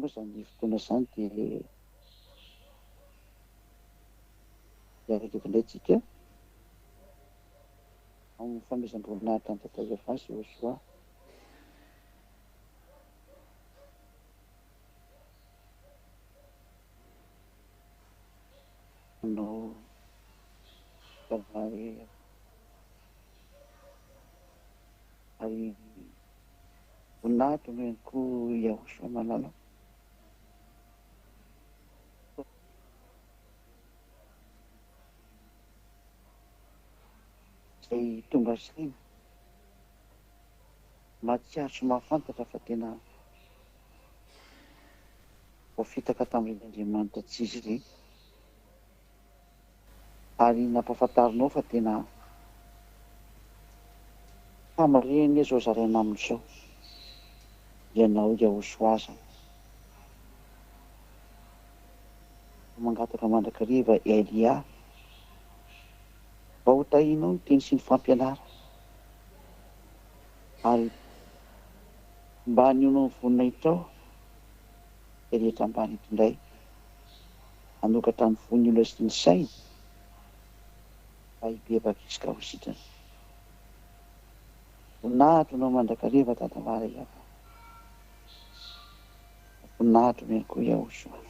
moa zany fotoana zany dia araka indray tsika amin'ny fameezam-boninahitra ny tata YAHVAH sy YAHOSHUAH. Manao zavary ary voninahitra no ihany koa YAHOSHUAH malala izay tonga saina mahatsiaro sy mahafantatra fa tena voafitaka tamin'Andriamanitra tsy izy ireny, ary nampahafantarinao fa tena famareny zao zaraina amin'izao ianao YAHOSHUAH zany. Mangataka mandrakariva Elia mba ho tahinao ny teny sy ny fampianara, ary mba hanionao ny voninahitra ao rehetra ambany eto indray, hanokatra ny von'ny olona sy ny sainy mba hibebaka izy ka ho sitrany. Voninahitra no mandrakariva tantavara YAHVAH, voninahitra no ihany koa YAHOSHUAH.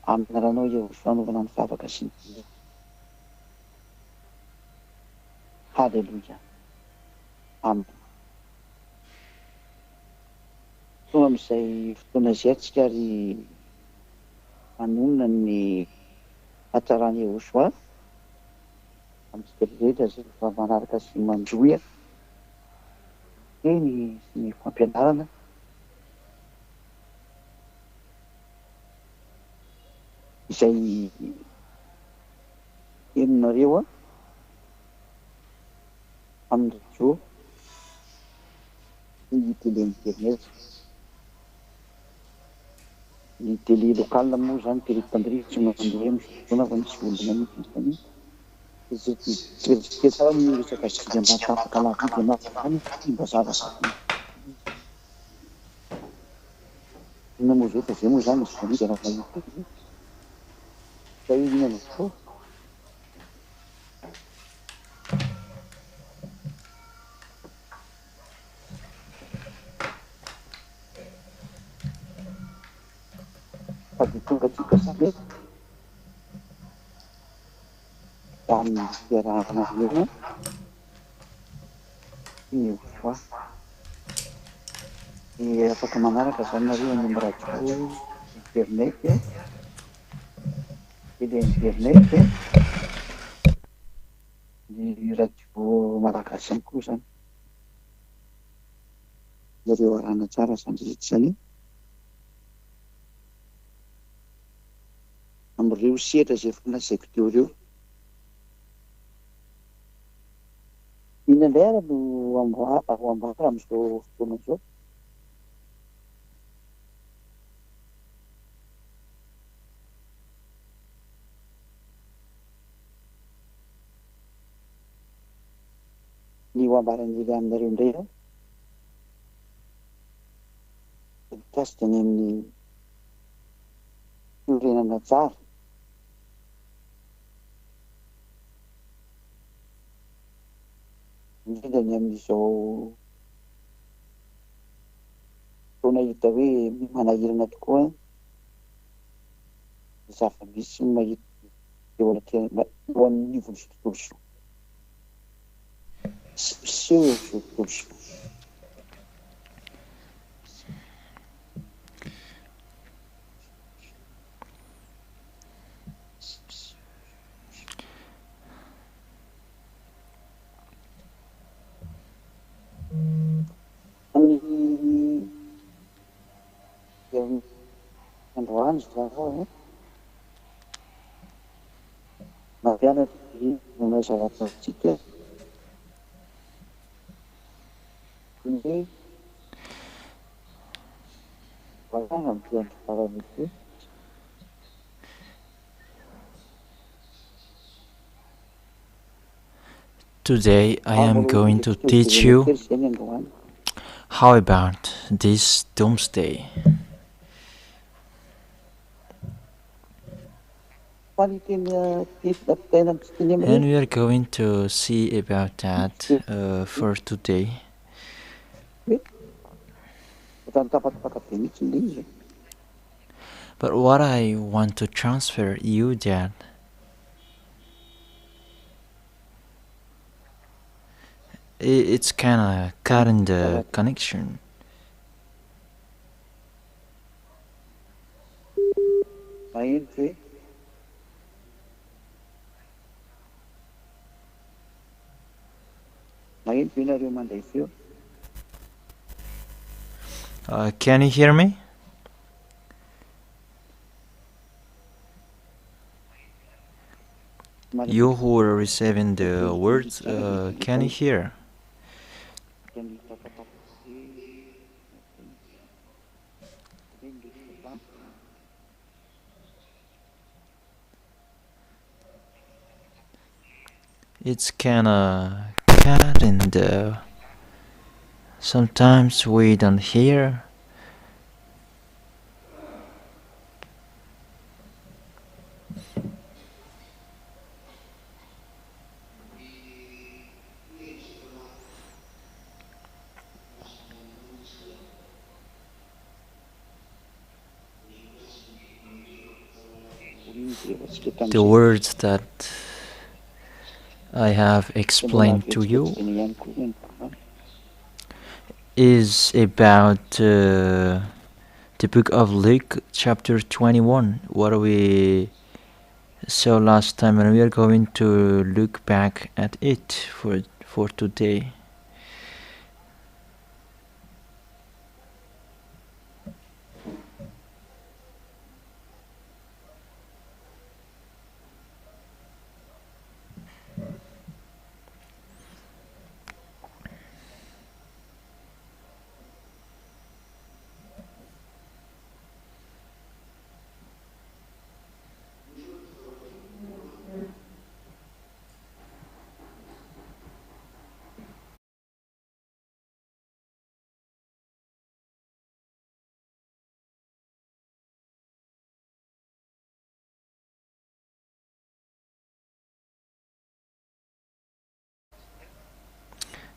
Amin'ny anaranao YAHOSHUAH anaovana ny vavaka sy ny tilo. Halleluja. Amen. Tonga amin'izay fotoana izay antsika ary manonona ny hatsarany YAHOSHUAH amintsika rehetra zay rehefa manaraka sy mandroy teny sy ny fampianarana izay henonareo amin'ny radio ny télé internet. Ny télé locale moa zany télé Tandrivotra no mandeha amin'ny fotoana fa misy olona mihitsy izay tsy tsara ny resaka zay mba tapaka lavitra ianao zany mba zava-satiny. Inona moa zay fa zay moa zany sy valika raha vahiny zay inona koa. Sady tonga tsika samy amin'ny fiarahana eo ny YAHOSHUAH. Dia afaka manaraka zany nareo amin'ny radio internet, télé internet, ny radio malagasy ihany koa zany. Nareo arahana tsara zany rehetra zany amin'ireo sehatra izay efa nolazaiko teo ireo. Inandray ary no ambara amin'izao fotoana izao. Ny ho ambarany ilay aminareo indray ao mikasika ny amin'ny fiorenana tsara, indrindra ny amin'izao fotoana hita hoe manahirana tokoa zava-misy mahita eo amin'ny tontolo soa. Seho eo tontolo soa. Androany Zhyahah mampianatra manao zava-pratsika hoe valana mpiandro faramity. Today I am going to teach you how about this doomsday. And we are going to see about that for today. But what I want to transfer you that it's kind of cutting the connection. Can you hear me? You who are receiving the words, can you hear? It's kinda cutting the. Sometimes we don't hear. The words that I have explained to you is about the book of Luke, chapter 21, what we saw last time, and we are going to look back at it for today.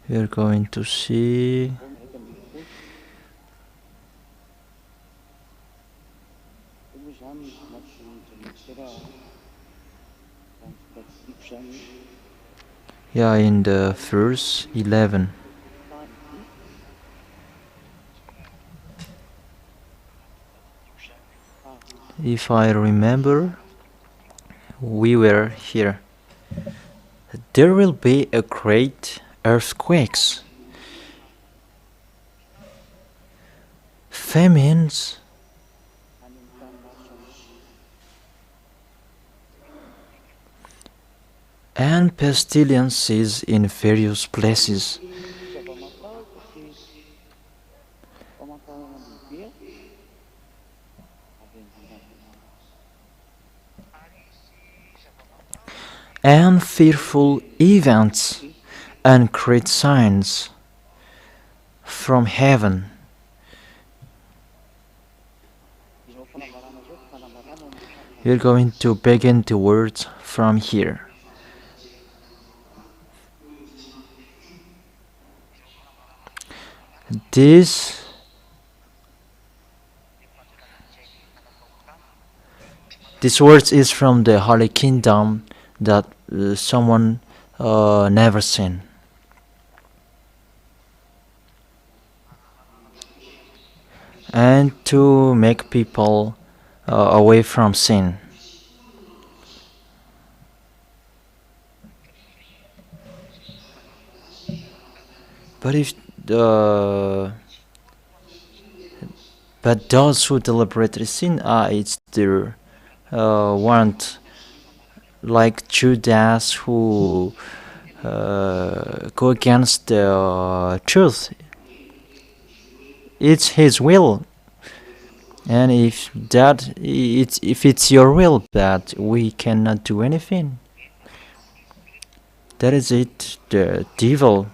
We are going to see in the verse 11. If I remember, we were here. There will be a great earthquakes, famines, and pestilences in various places. And fearful events and great signs from heaven. We're going to begin the words from here. This words is from the Holy Kingdom that someone never seen. And to make people away from sin. But those who deliberately sin, it's their want, like Judas who go against the truth. It's his will, and if it's your will, that we cannot do anything. That is it. The devil,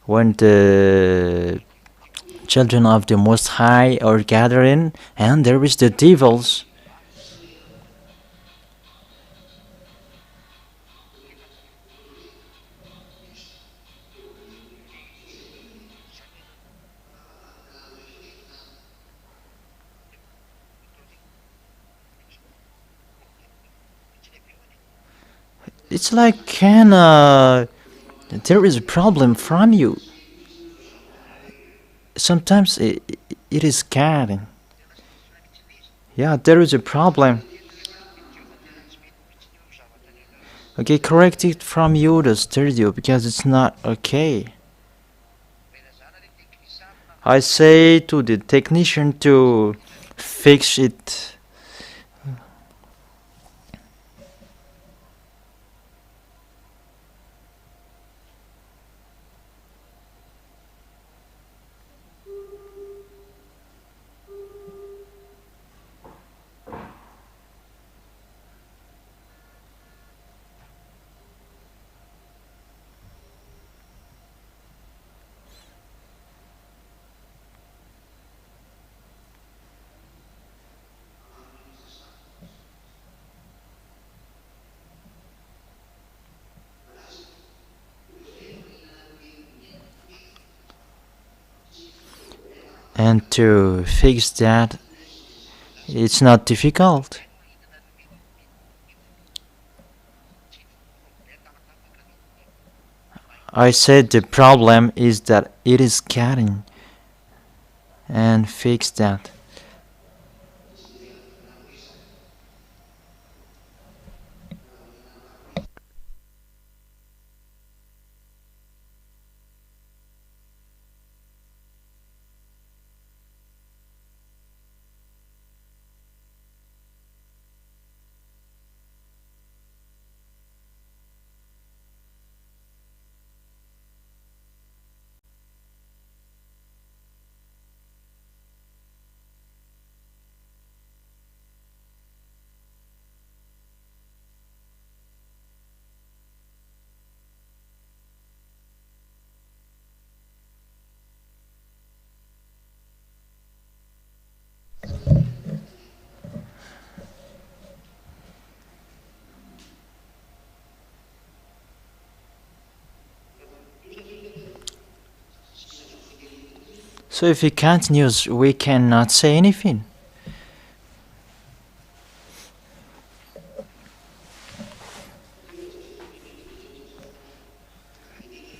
when the children of the Most High are gathering, and there is the devils. It's like there is a problem from you. Sometimes it is scaring. Yeah, there is a problem. Okay, correct it from you, the studio, because it's not okay. I say to the technician to fix it. And to fix that, it's not difficult. I said the problem is that it is scaring. And fix that. So if he continues, we cannot say anything.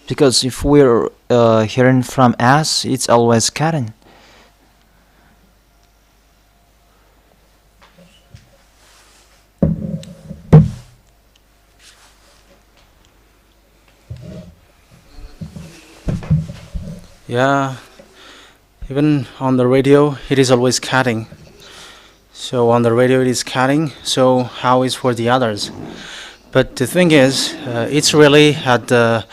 Because if we're hearing from us, it's always Karen. Yeah, even on the radio, it is always cutting. So on the radio, it is cutting. So how is for the others? But the thing is, it's really at the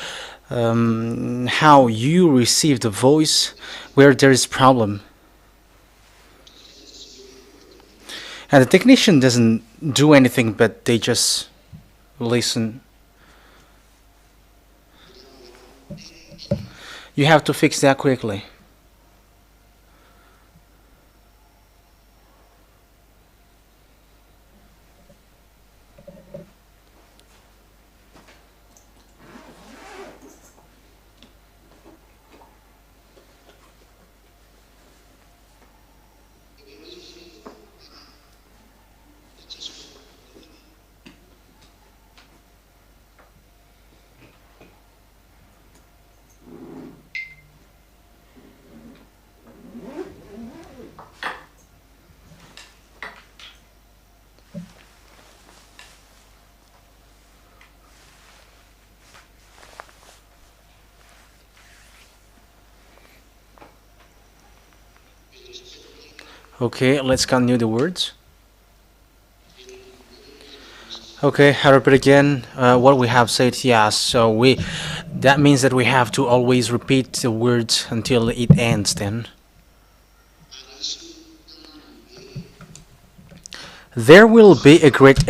how you receive the voice where there is problem. And the technician doesn't do anything, but they just listen. You have to fix that quickly. Okay, let's continue the words. Okay, I repeat again what we have said. Yes, so that means that we have to always repeat the words until it ends. Then there will be a great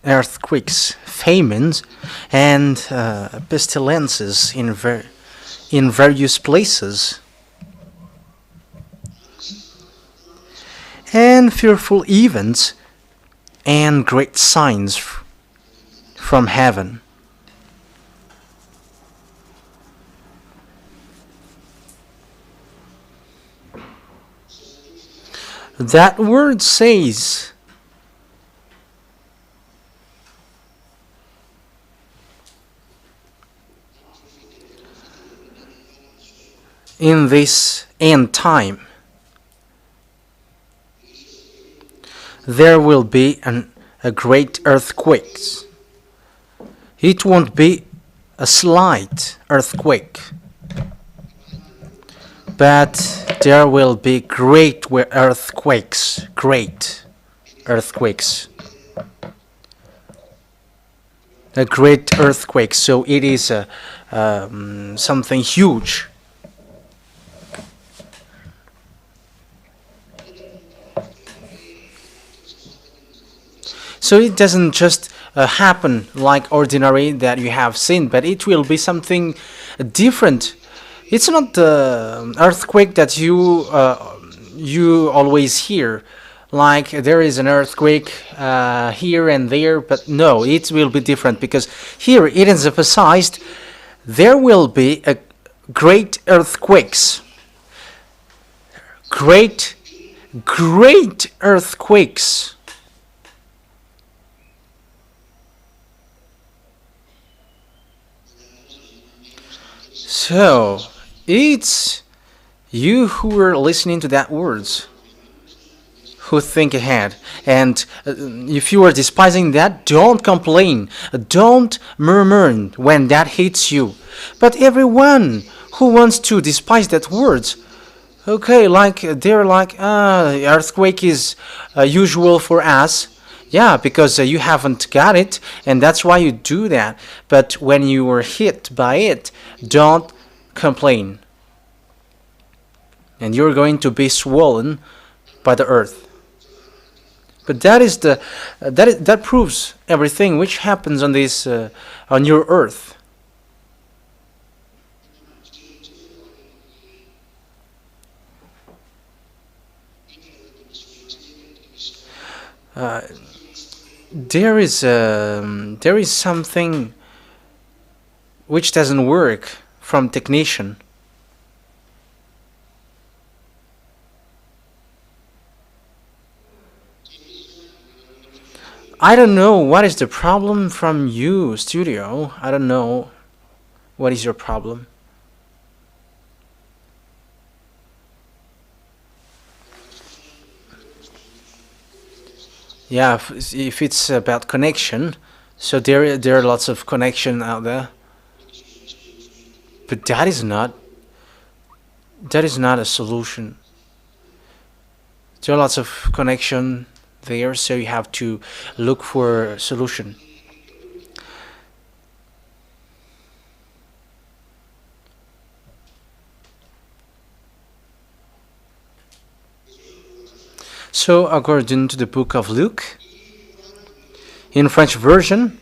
earthquakes, famines, and pestilences in various places. and fearful events and great signs from heaven. That word says in this end time there will be a great earthquake. It won't be a slight earthquake, but there will be great earthquakes. Great earthquakes. A great earthquake. So it is something huge. So it doesn't just happen like ordinary that you have seen, but it will be something different. It's not the earthquake that you always hear, like there is an earthquake here and there, but no, it will be different, because here it is emphasized there will be a great earthquakes. Great earthquakes. So, it's you who are listening to that words who think ahead. And if you are despising that, don't complain. Don't murmur when that hits you. But everyone who wants to despise that words, okay, like they're like, earthquake is usual for us. Yeah, because you haven't got it, and that's why you do that. But when you were hit by it, don't complain. And you're going to be swollen by the earth. But that is that proves everything which happens on this on your earth. There is something which doesn't work from technician. I don't know what is the problem from you, studio. I don't know what is your problem. Yeah, if it's about connection, so there are lots of connection out there. But that is not a solution. There are lots of connection there, so you have to look for a solution. So according to the book of Luke, in French version,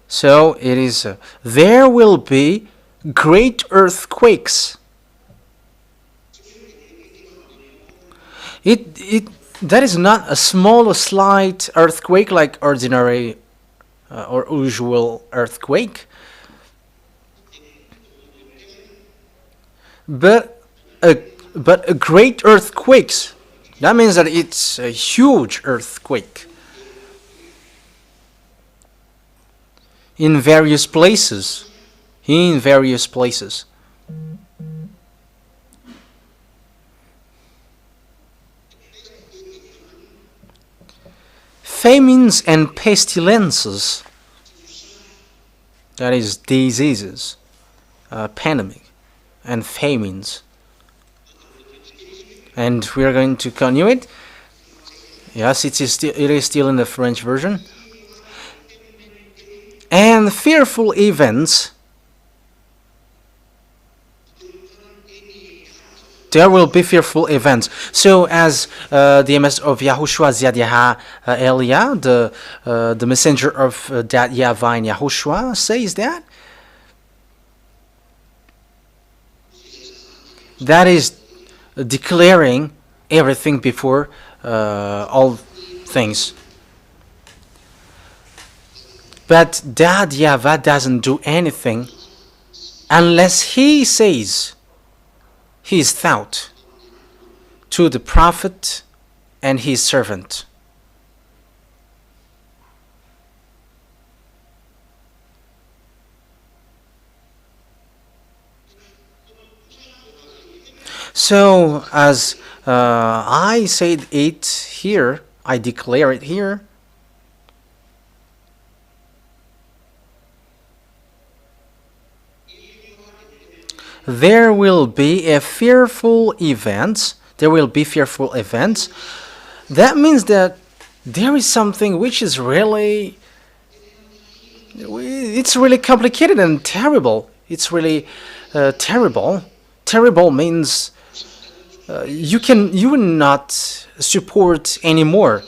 so it is there will be great earthquakes. That is not a small or slight earthquake like ordinary or usual earthquake, but a great earthquakes. That means that it's a huge earthquake in various places. Famines and pestilences, that is diseases, pandemic, and famines. And we are going to continue it. Yes, it is still in the French version. And fearful events. There will be fearful events. So, as the MS of Yahhoshua Zhyahah Elia, the messenger of that YAHVAH and Yahhoshua, says that is declaring everything before all things. But that YAHVAH doesn't do anything unless he says his thought to the prophet and his servant. So, as I said it here, I declare it here. There will be fearful events. There will be fearful events. That means that there is something which is really, it's really complicated and terrible. It's really terrible. Terrible means you will not support anymore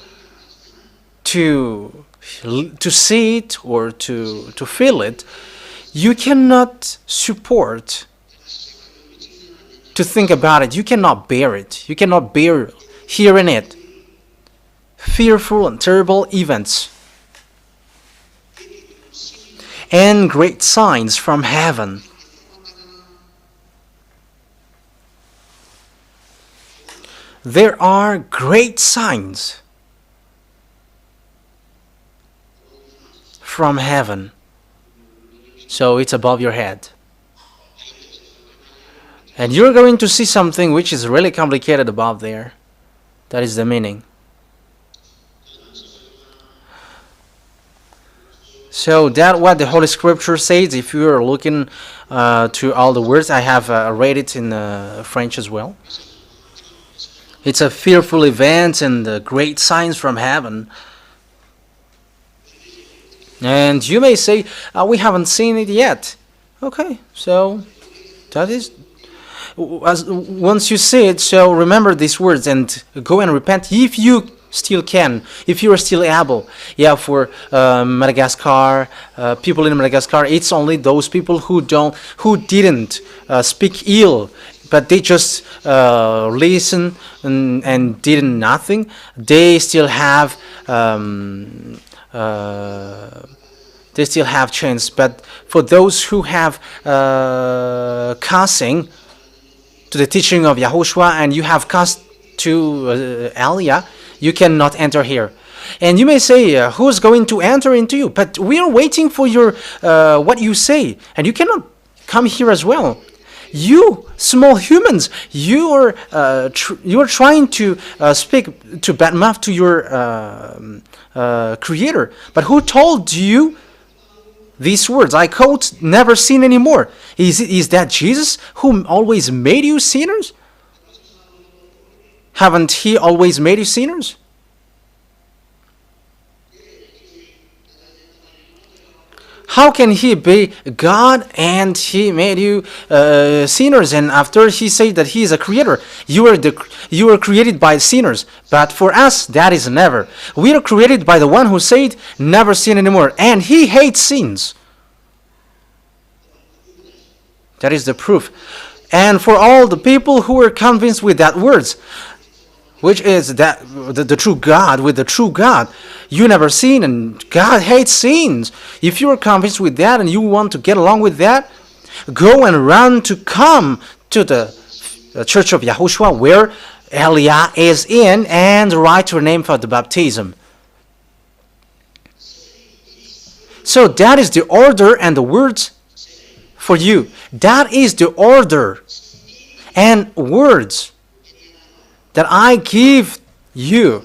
to see it or to feel it. You cannot support to think about it. You cannot bear it. You cannot bear hearing it. Fearful and terrible events and great signs from heaven. There are great signs from heaven. So it's above your head. And you're going to see something which is really complicated above there. That is the meaning. So that's what the Holy Scripture says. If you are looking to all the words, I have read it in French as well. It's a fearful event and great signs from heaven. And you may say, we haven't seen it yet. Okay, so that is, once you see it, so remember these words and go and repent if you still can, if you are still able. Yeah, for Madagascar, people in Madagascar, it's only those people who didn't speak ill, but they just listen and did nothing. They still have chance. But for those who have cussing to the teaching of Yahhoshua and you have cussed to Elia, you cannot enter here. And you may say, who's going to enter into you? But we are waiting for your what you say, and you cannot come here as well. You small humans, you are trying to speak to bad mouth to your Creator. But who told you these words? I quote, never sin anymore. Is that Jesus who always made you sinners? Haven't He always made you sinners? How can He be God and He made you sinners? And after He said that He is a creator, you are created by sinners. But for us, that is never. We are created by the one who said, never sin anymore. And He hates sins. That is the proof. And for all the people who are convinced with that words, which is that the true God, with the true God, you never sin and God hates sins. If you are convinced with that and you want to get along with that, go and run to come to the Church of Yahhoshua where Elia is in and write your name for the baptism. So that is the order and the words for you. That is the order and words that I give you.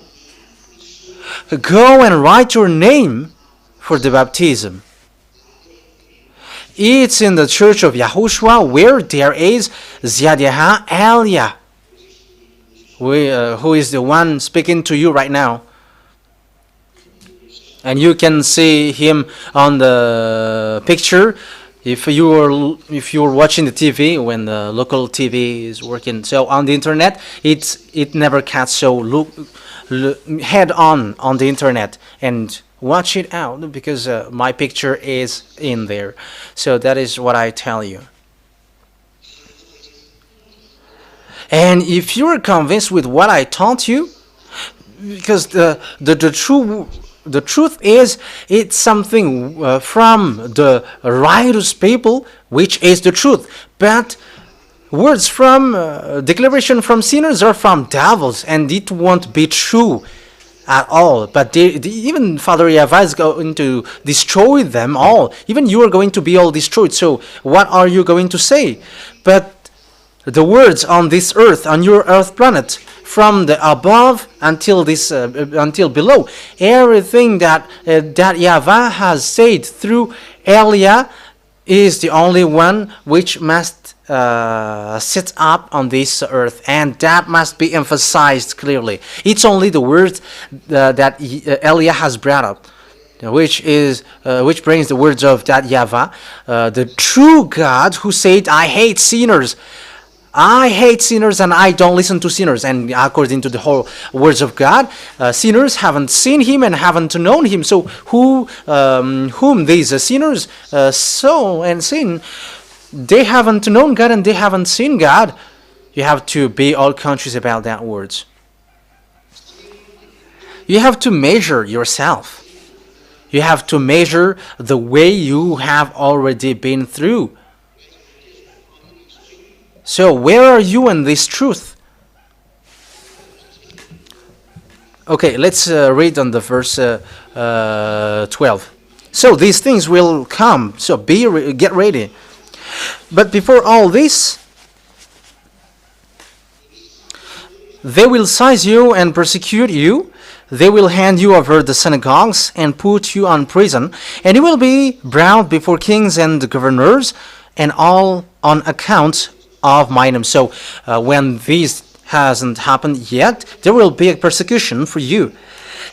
Go and write your name for the baptism. It's in the Church of Yahhoshua where there is Zhyahah Elia, who is the one speaking to you right now. And you can see him on the picture if you're watching the TV when the local TV is working. So on the internet, it never cuts. So look head on the internet and watch it out because my picture is in there. So that is what I tell you. And if you're convinced with what I taught you, because the truth is, it's something from the righteous people, which is the truth. But words from declaration from sinners are from devils, and it won't be true at all. But even Father YAHVAH is going to destroy them all. Even you are going to be all destroyed. So what are you going to say? But the words on this earth, on your earth planet, from the above until this until below, everything that YAHVAH has said through Elia is the only one which must sit up on this earth, and that must be emphasized clearly. It's only the words that Elia has brought up, which brings the words of that YAHVAH, the true God, who said, I hate sinners and I don't listen to sinners. And according to the whole words of God, sinners haven't seen him and haven't known him. So whom these sinners sow and sin, they haven't known God and they haven't seen God. You have to be all conscious about that words. You have to measure yourself. You have to measure the way you have already been through. So where are you in this truth? Okay, let's read on the verse 12. So these things will come. So get ready. But before all this, they will seize you and persecute you. They will hand you over the synagogues and put you on prison, and you will be brought before kings and governors, and all on account of my name. So when this hasn't happened yet, there will be a persecution for you.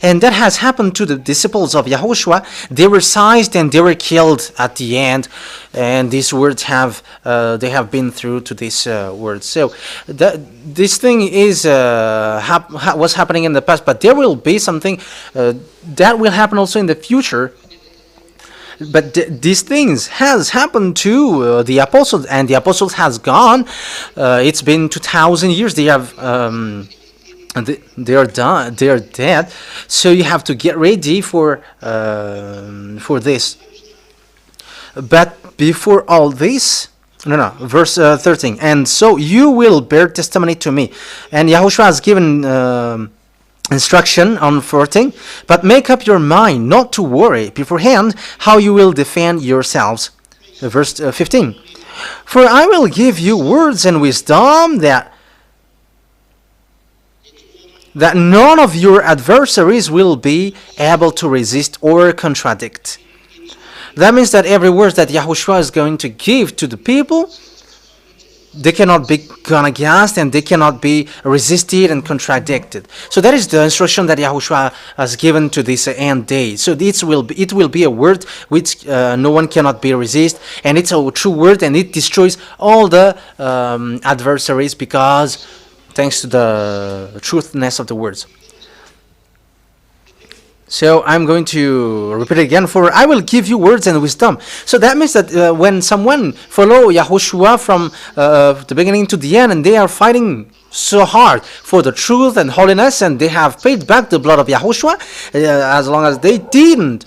And that has happened to the disciples of Yahhoshua. They were seized and they were killed at the end. And these words have been through to these words. So this thing is was happening in the past, but there will be something that will happen also in the future. But these things has happened to the apostles, and the apostles has gone. It's been 2,000 years. They have they are done. They are dead. So you have to get ready for this. But before all this, verse 13. And so you will bear testimony to me. And Yahhoshua has given instruction on 14, but make up your mind not to worry beforehand how you will defend yourselves. Verse 15, for I will give you words and wisdom that none of your adversaries will be able to resist or contradict. That means that every word that Yahhoshua is going to give to the people, they cannot be gone against, and they cannot be resisted and contradicted. So that is the instruction that Yahhoshua has given to this end day. So it will be a word which no one cannot be resist, and it's a true word, and it destroys all the adversaries, because thanks to the truthness of the words. So I'm going to repeat it again. For I will give you words and wisdom. So that means that when someone follow Yahhoshua from the beginning to the end, and they are fighting so hard for the truth and holiness, and they have paid back the blood of Yahhoshua, as long as they didn't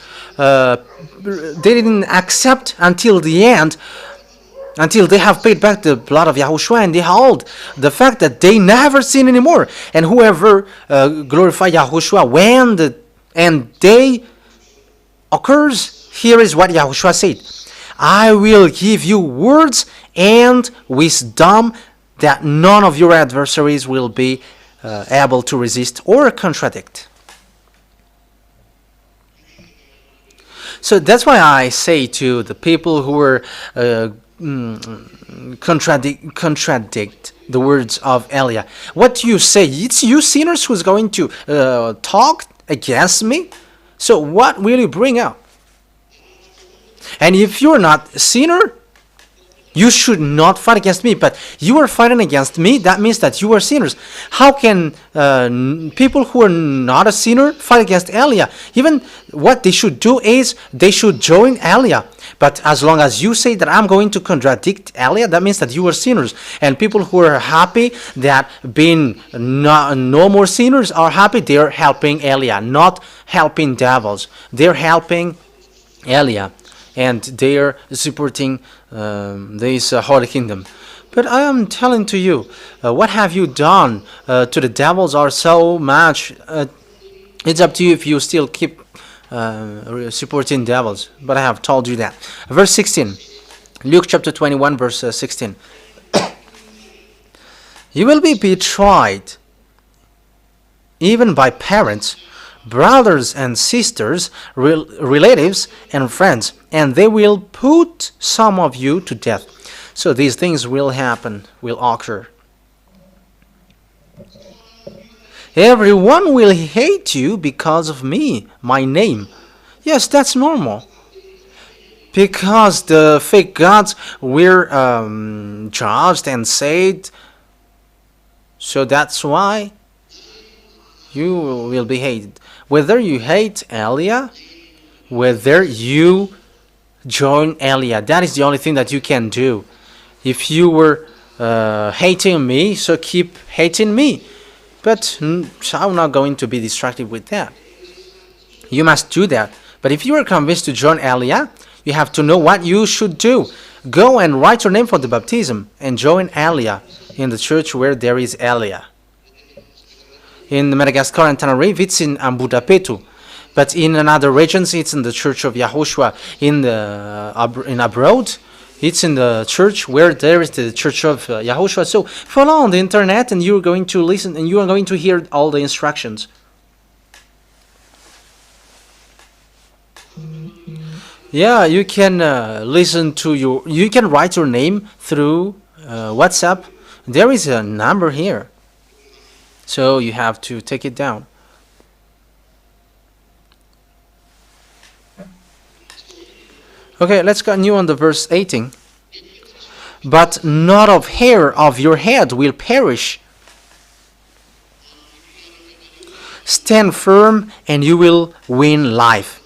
accept until the end, until they have paid back the blood of Yahhoshua, and they hold the fact that they never sin anymore. And whoever glorify Yahhoshua when the end day occurs, here is what Yahhoshua said: I will give you words and wisdom that none of your adversaries will be able to resist or contradict. So that's why I say to the people who were contradict the words of Elia, what do you say? It's you sinners who's going to talk against me? So what will you bring out? And if you're not a sinner, You should not fight against me, but you are fighting against me. That means that you are sinners. How can people who are not a sinner fight against Eliah? Even what they should do is they should join Eliah. But as long as you say that I'm going to contradict Eliah, that means that you are sinners. And people who are happy that being no more sinners are happy, they're helping Eliah, not helping devils. They're helping Eliah, and they're supporting this holy kingdom. But I am telling to you, what have you done to the devils or so much? It's up to you if you still keep supporting devils, but I have told you that. Verse 16, Luke chapter 21, verse 16. You will be betrayed even by parents, brothers and sisters, relatives and friends, and they will put some of you to death. So these things will happen, will occur. Everyone will hate you because of me, my name. Yes, that's normal. Because the fake gods were judged and saved. So that's why you will be hated. Whether you hate Eliah, whether you join Eliah, that is the only thing that you can do. If you were hating me, so keep hating me. But I'm not going to be distracted with that. You must do that. But if you are convinced to join Eliah, you have to know what you should do. Go and write your name for the baptism and join Eliah in the church where there is Eliah. In Madagascar and Tenerife, it's in Ambudapetu. But in another regions, it's in the church of Yahhoshua. In abroad, it's in the church where there is the church of Yahhoshua. So follow on the internet and you're going to listen and you are going to hear all the instructions. Yeah, you can you can write your name through WhatsApp. There is a number here. So you have to take it down. Okay, let's continue on the verse 18. But not of hair of your head will perish. Stand firm and you will win life.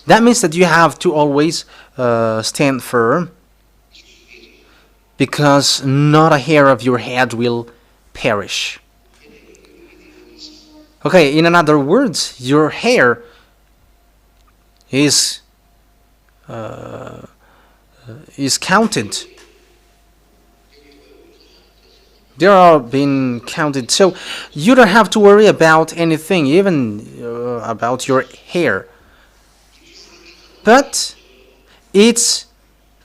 That means that you have to always stand firm, because not a hair of your head will perish. Okay, in other words, your hair is counted. They are being counted, so you don't have to worry about anything, even about your hair. But it's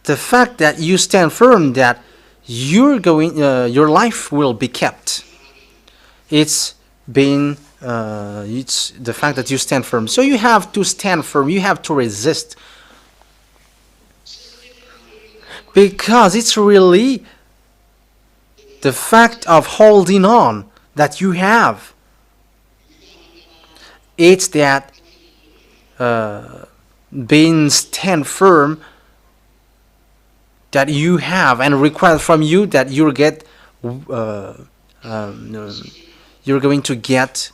the fact that you stand firm that your life will be kept. It's the fact that you stand firm. So you have to stand firm. You have to resist, because it's really the fact of holding on that you have. It's that being stand firm that you have and require from you that you're going to get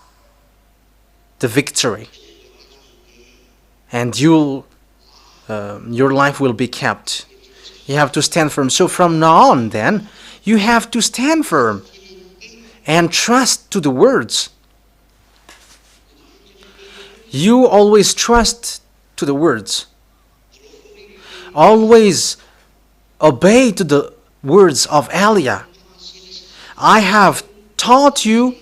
the victory, and your life will be kept. You have to stand firm. So from now on, then, you have to stand firm and trust to the words. You always trust to the words. Always obey to the words of Eliah. I have taught you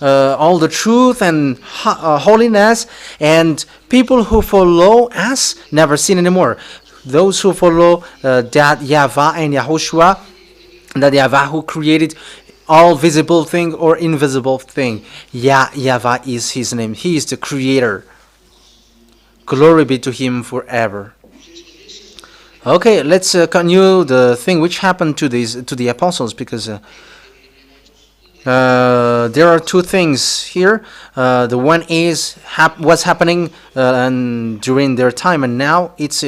all the truth and holiness, and people who follow us never sin anymore. Those who follow that YAHVAH and YAHOSHUAH, that YAHVAH who created all visible thing or invisible thing. YAHVAH is his name. He is the creator. Glory be to him forever. Okay, let's continue the thing which happened to the apostles, because there are two things here. The one is what's happening during their time, and now it's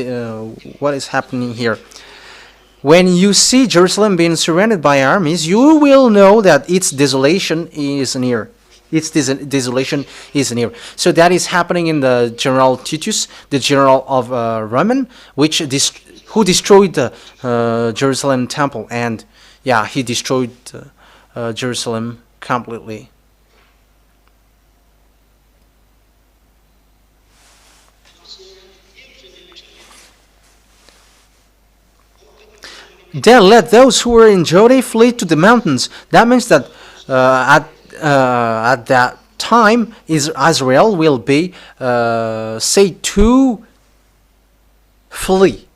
what is happening here. when you see Jerusalem being surrounded by armies, you will know that its desolation is near. Its desolation is near. So that is happening in the General Titus, the general of Roman, who destroyed the Jerusalem temple, and yeah, he destroyed Jerusalem completely. Then let those who were in Judea flee to the mountains. That means that at that time, Israel will be said to flee.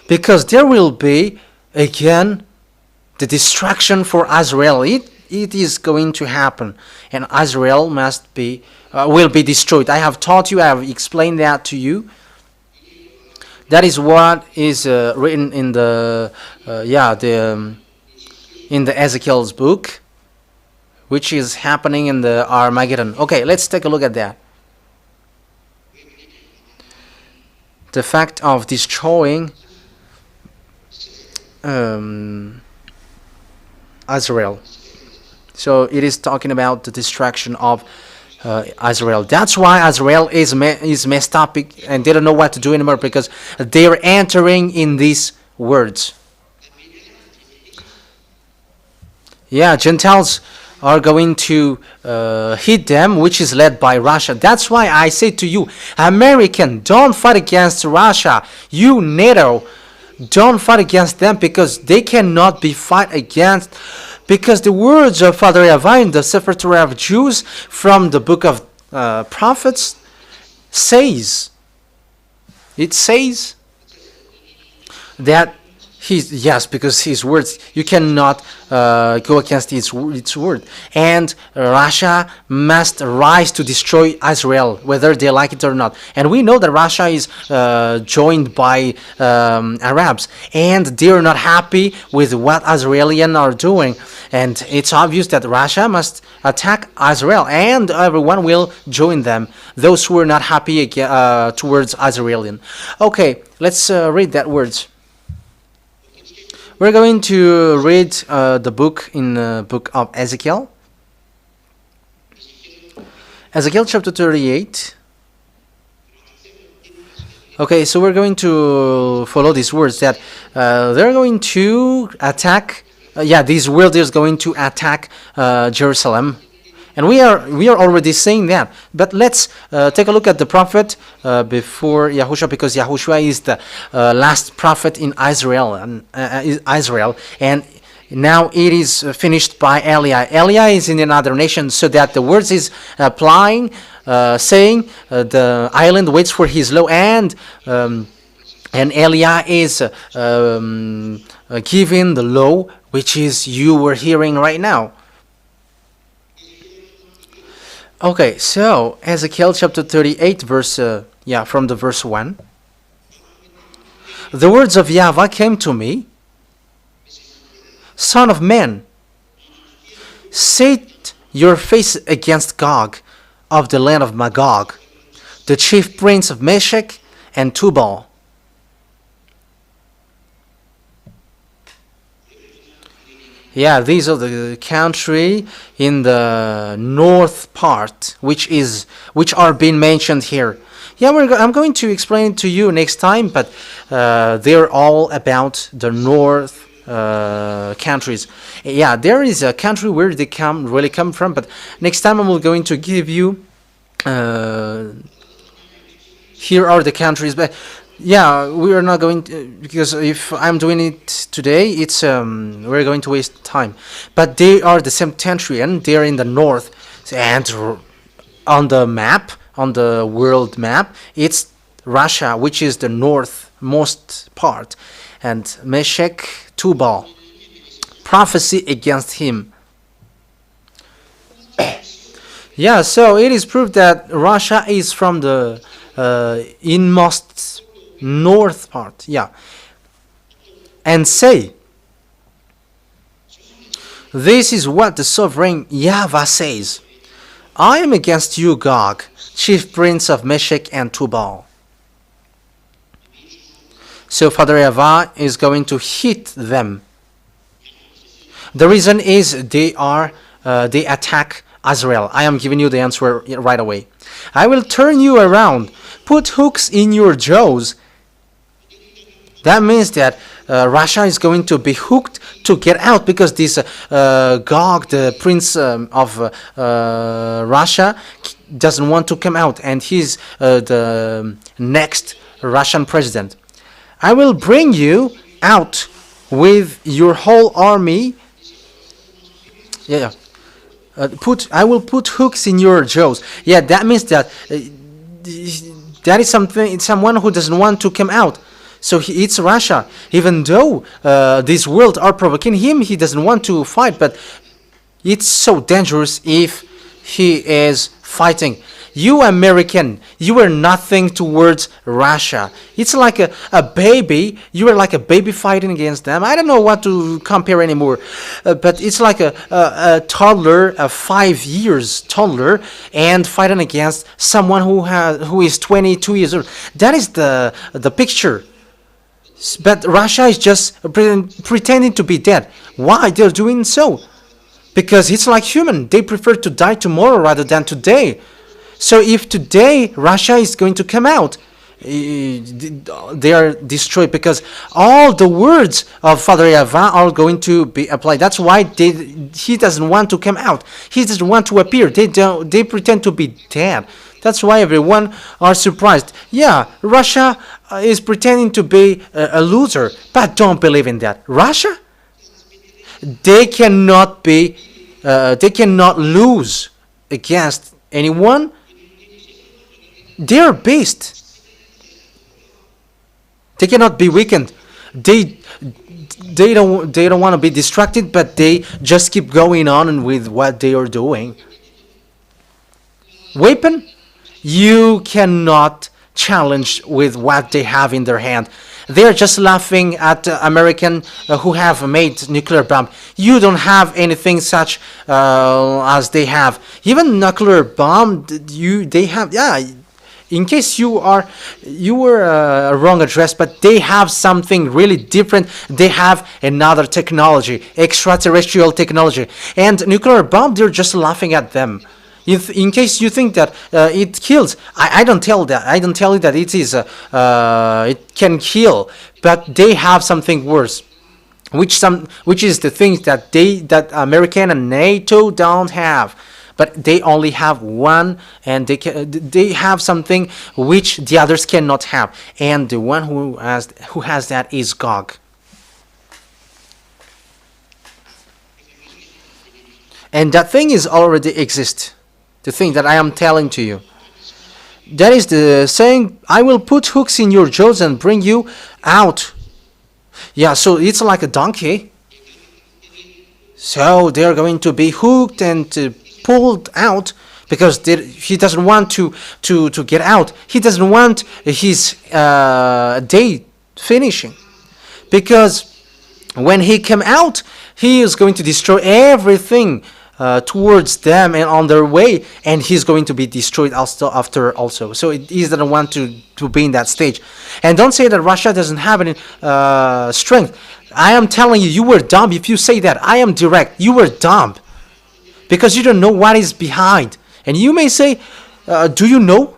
Because there will be again the destruction for Israel. It is going to happen, and Israel will be destroyed. I have taught you, I have explained that to you. That is what is written in the in the Ezekiel's book, which is happening in the Armageddon. Okay, let's take a look at that. The fact of destroying Israel. So it is talking about the destruction of Israel. That's why Israel is messed up, and they don't know what to do anymore, because they are entering in these words. Yeah, Gentiles are going to hit them, which is led by Russia. That's why I say to you, American, don't fight against Russia. You, NATO, don't fight against them, because they cannot be fight against. Because the words of Father YAHVAH in the Sefer Torah of Jews from the book of prophets says that because his words, you cannot go against its word. And Russia must rise to destroy Israel, whether they like it or not. And we know that Russia is joined by Arabs, and they are not happy with what Israelis are doing. And it's obvious that Russia must attack Israel, and everyone will join them, those who are not happy towards Israel. Okay, let's read that words. We're going to read the book in the book of Ezekiel. Ezekiel chapter 38. Okay, so we're going to follow these words that they're going to attack. This world is going to attack Jerusalem. And we are already saying that. But let's take a look at the prophet before Yahhoshua, because Yahhoshua is the last prophet in Israel, and now it is finished by Eliah. Eliah is in another nation, so that the words is applying, saying the island waits for his law, and Eliah is giving the law, which is you were hearing right now. Okay, so Ezekiel chapter 38, from the verse 1. The words of YAHVAH came to me, Son of man, set your face against Gog of the land of Magog, the chief prince of Meshech and Tubal. Yeah, these are the country in the north part, which are being mentioned here. Yeah, I'm going to explain it to you next time, but they're all about the north countries. Yeah, there is a country where they really come from, but next time I'm going to give you. Here are the countries, but. Yeah, we are not going to, because if I'm doing it today, it's we're going to waste time. But they are the same country, and they are in the north. And on the map, on the world map, it's Russia, which is the northmost part, and Meshech, Tubal. Prophecy against him. Yeah, so it is proved that Russia is from the inmost north part, and say, this is what the sovereign YAHVAH says, I am against you, Gog, chief prince of Meshech and Tubal. So Father YAHVAH is going to hit them. The reason is they attack Israel. I am giving you the answer right away. I will turn you around, put hooks in your jaws. That means that Russia is going to be hooked to get out, because this Gog, the prince of Russia, doesn't want to come out, and he's the next Russian president. I will bring you out with your whole army. I will put hooks in your jaws. Yeah, that means that that is something. It's someone who doesn't want to come out. So it's Russia. Even though this world are provoking him, he doesn't want to fight. But it's so dangerous if he is fighting. You American, you are nothing towards Russia. It's like a baby. You are like a baby fighting against them. I don't know what to compare anymore. But it's like a toddler, a 5 years toddler, and fighting against someone who is 22 years old. That is the picture. But Russia is just pretending to be dead. Why they're doing so? Because it's like human. They prefer to die tomorrow rather than today. So if today Russia is going to come out, they are destroyed, because all the words of Father YAHVAH are going to be applied. That's why he doesn't want to come out. He doesn't want to appear. They pretend to be dead. That's why everyone are surprised. Yeah, Russia is pretending to be a loser, but don't believe in that. Russia, they cannot lose against anyone. They're beasts. They cannot be weakened. They don't want to be distracted, but they just keep going on with what they are doing. Weapon, you cannot challenge with what they have in their hand. They're just laughing at American who have made nuclear bomb. You don't have anything such as they have. Even nuclear bomb, they have. Yeah, in case you were wrong address, but they have something really different. They have another technology, extraterrestrial technology, and nuclear bomb. They're just laughing at them. In case you think that it kills, I don't tell that. I don't tell you that it is. It can kill, but they have something worse, which is the things that American and NATO don't have. But they only have one, and they have something which the others cannot have, and the one who has that is Gog. And that thing is already exist. The thing that I am telling to you. That is the saying, I will put hooks in your jaws and bring you out. Yeah, so it's like a donkey. So they're going to be hooked and pulled out, because he doesn't want to get out. He doesn't want his day finishing. Because when he come out, he is going to destroy everything towards them and on their way, and he's going to be destroyed also. So he doesn't want to be in that stage. And don't say that Russia doesn't have any strength. I am telling you, you were dumb if you say that. I am direct. You were dumb, because you don't know what is behind. And you may say, do you know?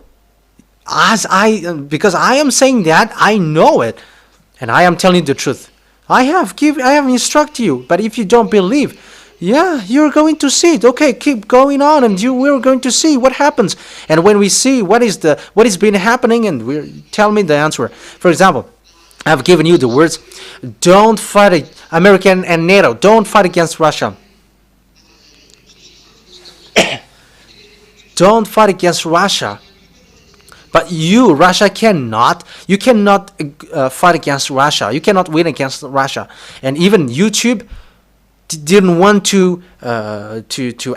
Because I am saying that, I know it, and I am telling you the truth. I have instructed you, but if you don't believe, yeah, you're going to see it. Okay, keep going on, and we're going to see what happens. And when we see what is been happening, and tell me the answer. For example, I've given you the words: don't fight American and NATO. Don't fight against Russia. Don't fight against Russia. But Russia cannot. You cannot fight against Russia. You cannot win against Russia. And even YouTube didn't want to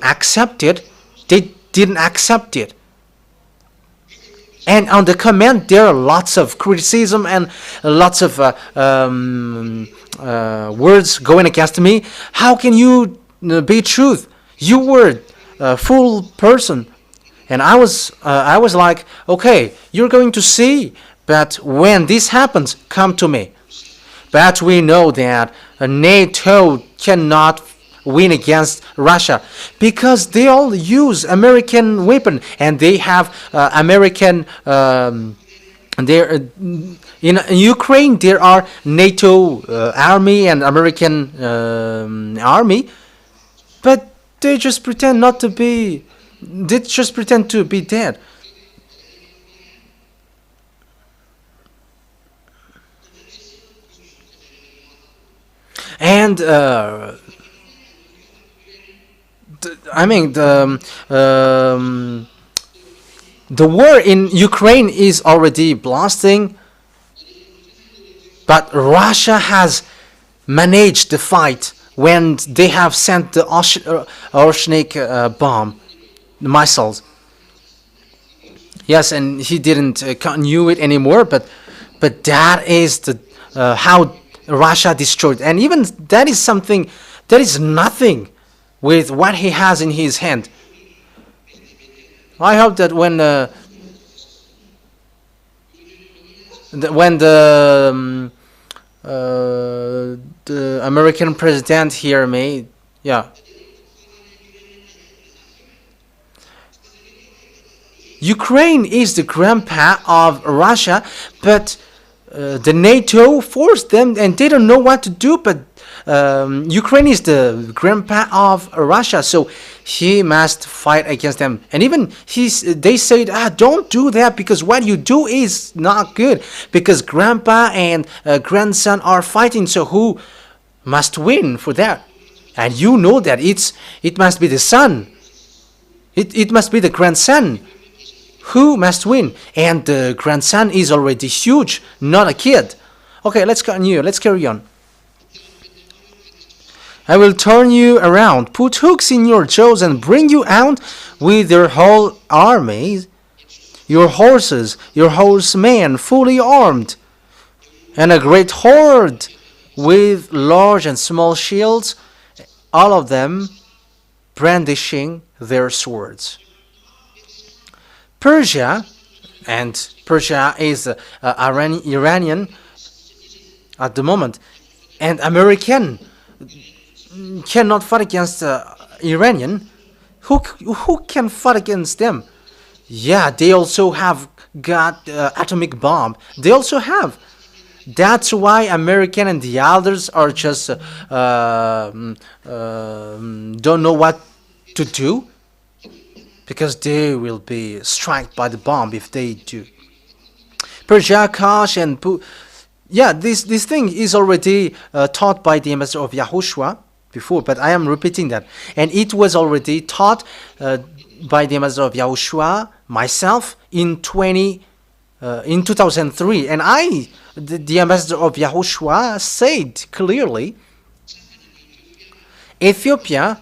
accept it. They didn't accept it. And on the comment, there are lots of criticism and lots of words going against me. How can you be truth? You were a full person And I was like, okay, you're going to see, but when this happens, come to me. But we know that NATO cannot win against Russia because they all use American weapon, and they have American. In Ukraine, there are NATO army and American army, but they just pretend not to be. They just pretend to be dead. And I mean the war in Ukraine is already blasting, but Russia has managed the fight when they have sent the arsenic bomb, the missiles. Yes, and he didn't knew it anymore, but that is the how Russia destroyed, and even that is something that is nothing with what he has in his hand. I hope that when the American president here made, yeah, Ukraine is the grandpa of Russia, but the NATO forced them, and they don't know what to do. But Ukraine is the grandpa of Russia, so he must fight against them. And even they said, don't do that, because what you do is not good, because grandpa and grandson are fighting, so who must win for that? And you know that it must be the son. It must be the grandson who must win, and the grandson is already huge, not a kid. Okay, let's continue. Let's carry on. I will turn you around, put hooks in your jaws, and bring you out with your whole army, your horses, your horsemen fully armed, and a great horde with large and small shields, all of them brandishing their swords. Persia, and Persia is Iranian at the moment, and American cannot fight against Iranian. Who can fight against them? Yeah, they also have got atomic bomb. They also have. That's why American and the others are just don't know what to do, because they will be struck by the bomb if they do. Persia, Kash, and this thing is already taught by the ambassador of Yahhoshua before, but I am repeating that. And it was already taught by the ambassador of Yahhoshua, myself, in 2003. And the ambassador of Yahhoshua, said clearly, Ethiopia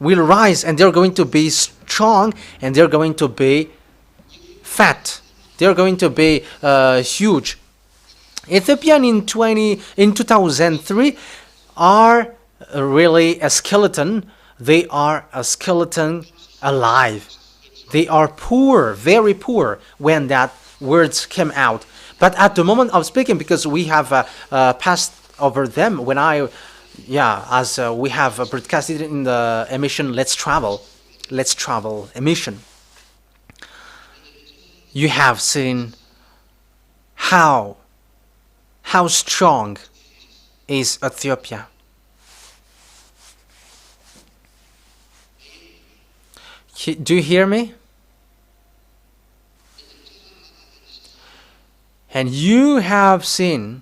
will rise, and they're going to be strong, and they're going to be fat. They're going to be huge. Ethiopian in 2003 are really a skeleton. They are a skeleton alive. They are poor, very poor, when that words came out. But at the moment of speaking, because we have passed over them, when as we have broadcasted in the emission Let's Travel emission, you have seen how strong is Ethiopia. Do you hear me? And you have seen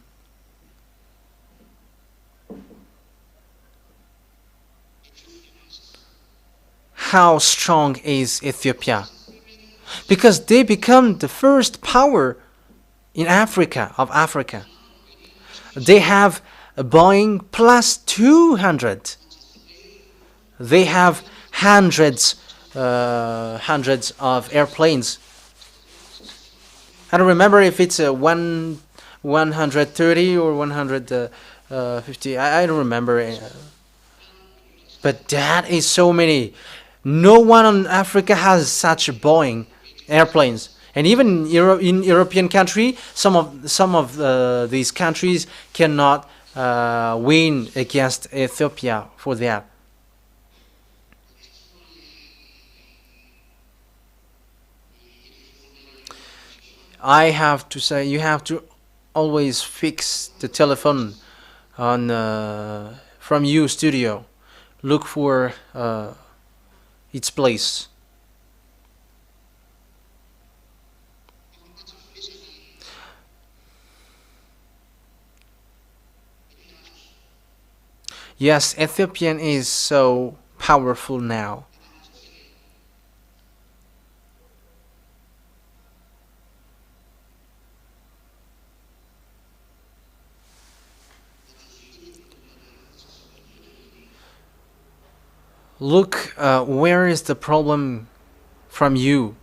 how strong is Ethiopia, because they become the first power in Africa. They have a Boeing plus 200. They have hundreds of airplanes. I don't remember if it's a 130 or 150. I don't remember. But that is so many. No one on Africa has such Boeing airplanes. And even in European country, some of these countries cannot win against Ethiopia for that. I have to say, you have to always fix the telephone on from you studio. Look for its place. Yes, Ethiopian is so powerful now. Look, where is the problem from you?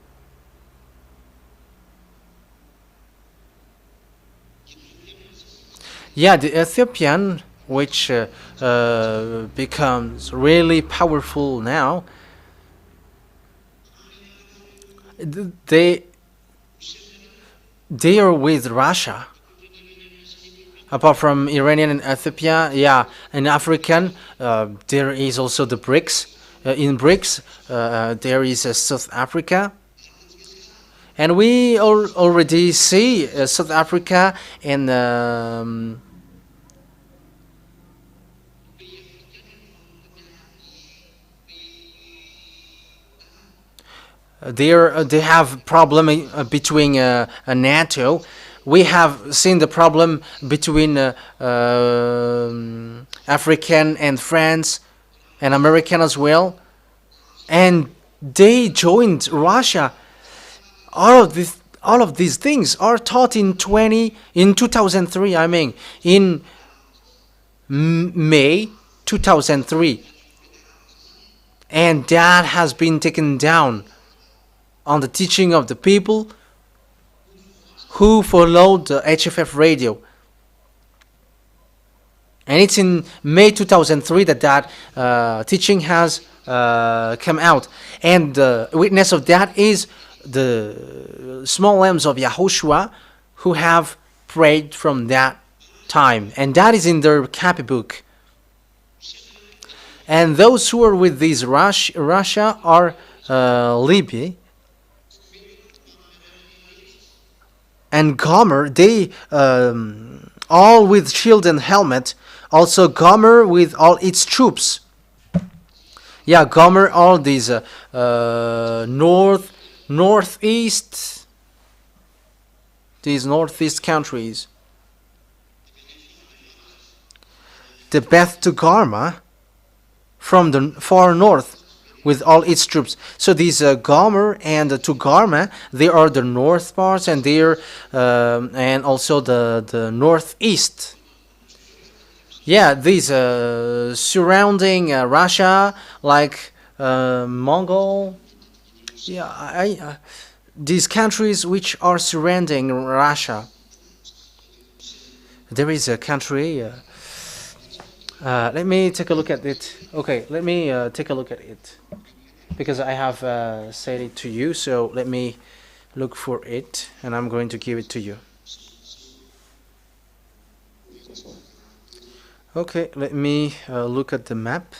Yeah, the Ethiopian, which becomes really powerful now, they they are with Russia. Apart from Iranian and Ethiopia, yeah, and African, there is also the BRICS. In BRICS, there is South Africa, and we already see South Africa and they have problem between NATO. We have seen the problem between African and France and American as well, and they joined Russia. All of these things are taught in 2003. I mean, in May 2003, and that has been taken down on the teaching of the people who followed the HFF radio. And it's in May 2003 that teaching has come out. And the witness of that is the small lambs of Yahhoshua who have prayed from that time. And that is in their copybook. And those who are with these Russia are Libya and Gomer. They all with shield and helmet. Also Gomer with all its troops. Yeah, Gomer, all these northeast, these northeast countries. The Beth to Garma from the far north with all its troops. So these Gomer and Tugarma, they are the north parts, and they're and also the northeast. Yeah, these surrounding Russia, like Mongol. Yeah, these countries which are surrounding Russia. There is a country. Let me take a look at it. Okay, let me take a look at it, because I have said it to you. So let me look for it, and I'm going to give it to you. Okay, let me look at the map.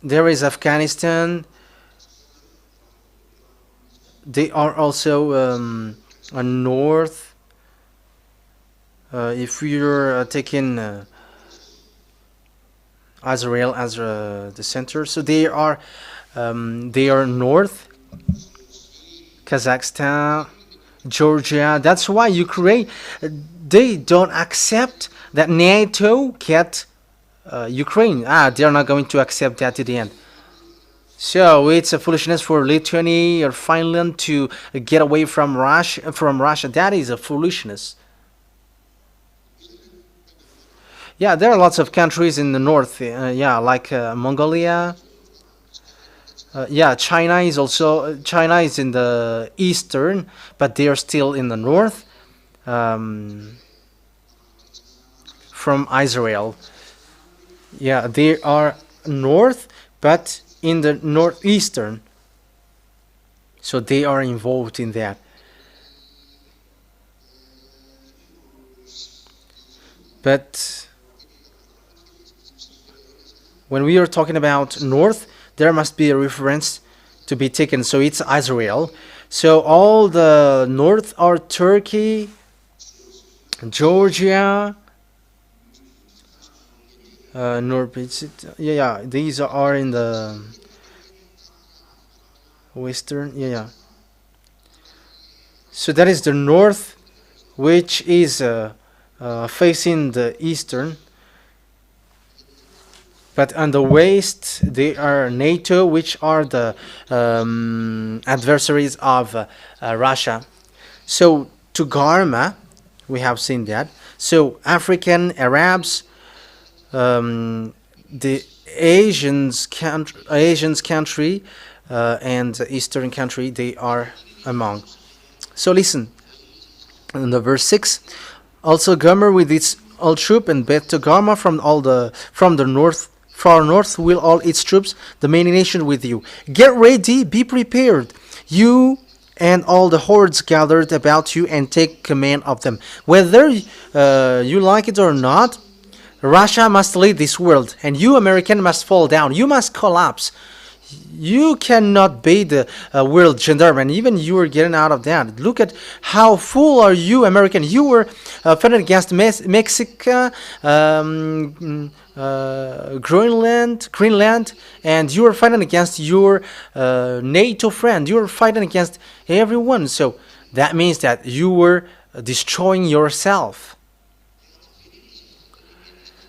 There is Afghanistan. They are also a north. If you're taking Israel as the center, so they are north. Kazakhstan, Georgia. That's why Ukraine, they don't accept that NATO get Ukraine. They are not going to accept that to the end. So it's a foolishness for Lithuania or Finland to get away from Russia. That is a foolishness. Yeah, there are lots of countries in the north. Yeah, like Mongolia. Yeah, China is in the eastern, but they are still in the north. from Israel. Yeah, they are north, but in the northeastern. So they are involved in that. But when we are talking about north, there must be a reference to be taken. So it's Israel. So all the north are Turkey, Georgia, yeah, these are in the western, yeah. So that is the north, which is facing the eastern. But on the west, they are NATO, which are the adversaries of Russia. So Togarma, we have seen that. So African, Arabs, the Asians country, and the Eastern country, they are among. So listen, in the verse 6, also Gomer with its all troop and Beth Togarma from the north. Far north will all its troops, the many nations with you. Get ready, be prepared, you and all the hordes gathered about you, and take command of them. Whether you like it or not, Russia must lead this world, and you, American, must fall down. You must collapse. You cannot be the world gendarme, and even you are getting out of that. Look at how fool are you, American. You were fighting against Mexico, Greenland, and you were fighting against your NATO friend. You were fighting against everyone. So that means that you were destroying yourself.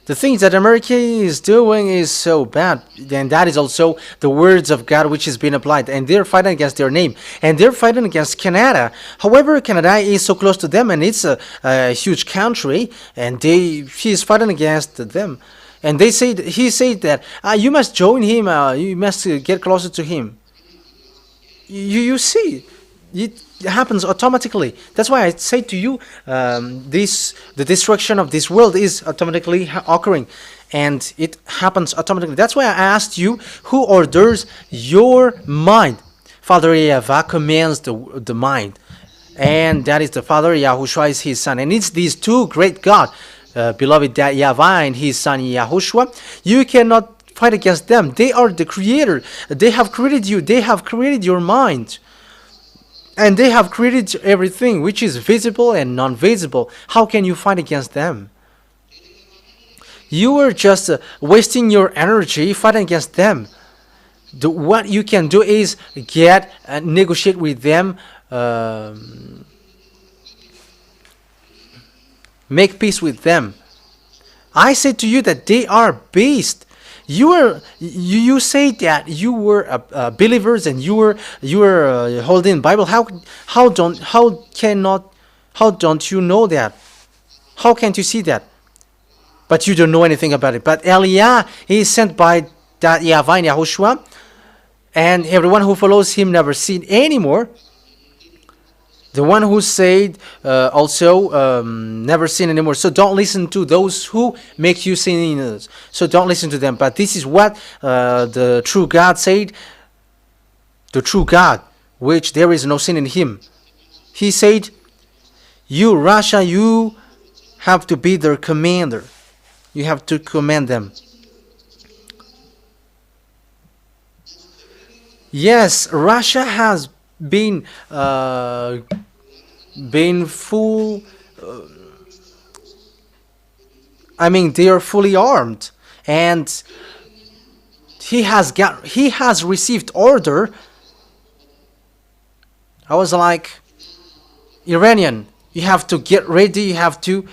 The things that America is doing is so bad, and that is also the words of God which is being applied, and they're fighting against their name, and they're fighting against Canada. However, Canada is so close to them, and it's a huge country, and he is fighting against them, and he said that you must join him, you must get closer to him. You see, it happens automatically. That's why I say to you, the destruction of this world is automatically occurring, and it happens automatically. That's why I asked you, who orders your mind? Father YAHVAH commands the mind, and that is the Father. Yahhoshua is his son, and it's these two great God, beloved YAHVAH and his son Yahhoshua. You cannot fight against them. They are the creator. They have created you. They have created your mind. And they have created everything which is visible and non-visible. How can you fight against them? You are just wasting your energy fighting against them. What you can do is negotiate with them, make peace with them. I say to you that they are beasts. You say that you were believers and you were holding Bible. How don't you know that? How can't you see that? But you don't know anything about it. But Eliah is sent by that YAHVAH and Yahhoshua, and everyone who follows him never sin anymore. The one who said also never sin anymore. So don't listen to those who make you sinners. So don't listen to them. But this is what the true God said. The true God, which there is no sin in him. He said, you, Russia, you have to be their commander. You have to command them. Yes, Russia has been full. They are fully armed, and he has received order. I was like, Iranian, you have to get ready. You have to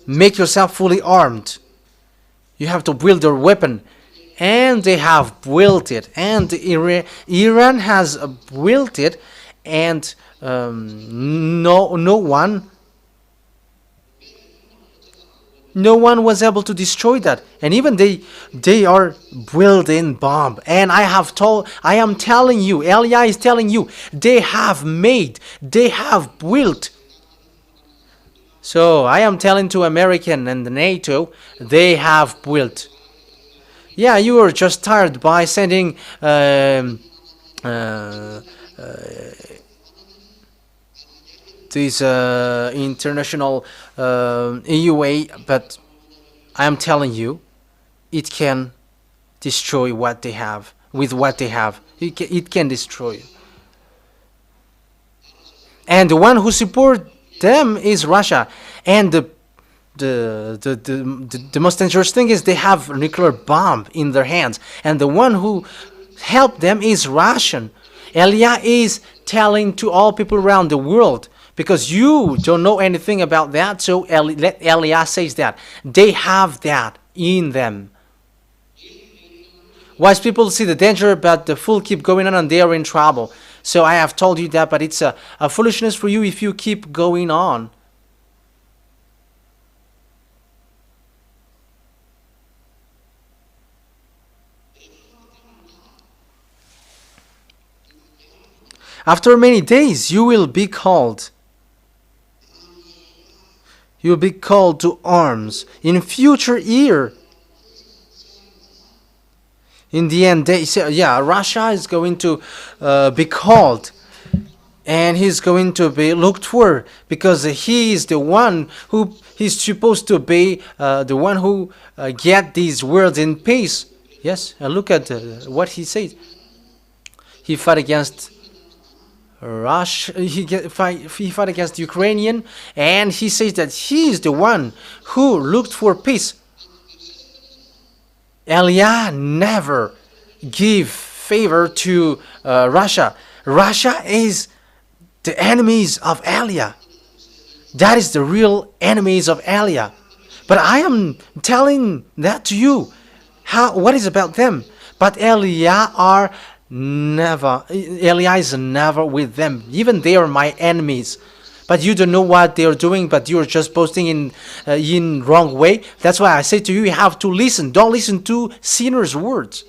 make yourself fully armed. You have to build your weapon. And they have built it, and Iran has built it, and no one No one was able to destroy that, and even they are building bomb. And I am telling you, Elia is telling you, they have built. So I am telling to American and the NATO, they have built. Yeah, you are just tired by sending this international EUA, but I am telling you, it can destroy what they have. With what they have, it can destroy. And the one who support them is Russia. And the most dangerous thing is they have a nuclear bomb in their hands. And the one who helped them is Russian. Elia is telling to all people around the world, because you don't know anything about that, so let Elia says that. They have that in them. Wise people see the danger, but the fool keep going on and they are in trouble. So I have told you that, but it's a foolishness for you if you keep going on. After many days you will be called. You will be called to arms in future year. In the end, they say, yeah, Russia is going to be called, and he's going to be looked for, because he is the one who is supposed to be the one who get these worlds in peace. Yes, look at what he says. He fought against Russia. He fought against Ukrainian, and he says that he is the one who looked for peace. Elia never give favor to Russia. Russia is the enemies of Elia. That is the real enemies of Elia. But I am telling that to you. What is about them? But Elia is never with them. Even they are my enemies. But you don't know what they are doing, but you are just posting in wrong way. That's why I say to you, you have to listen. Don't listen to sinners' words.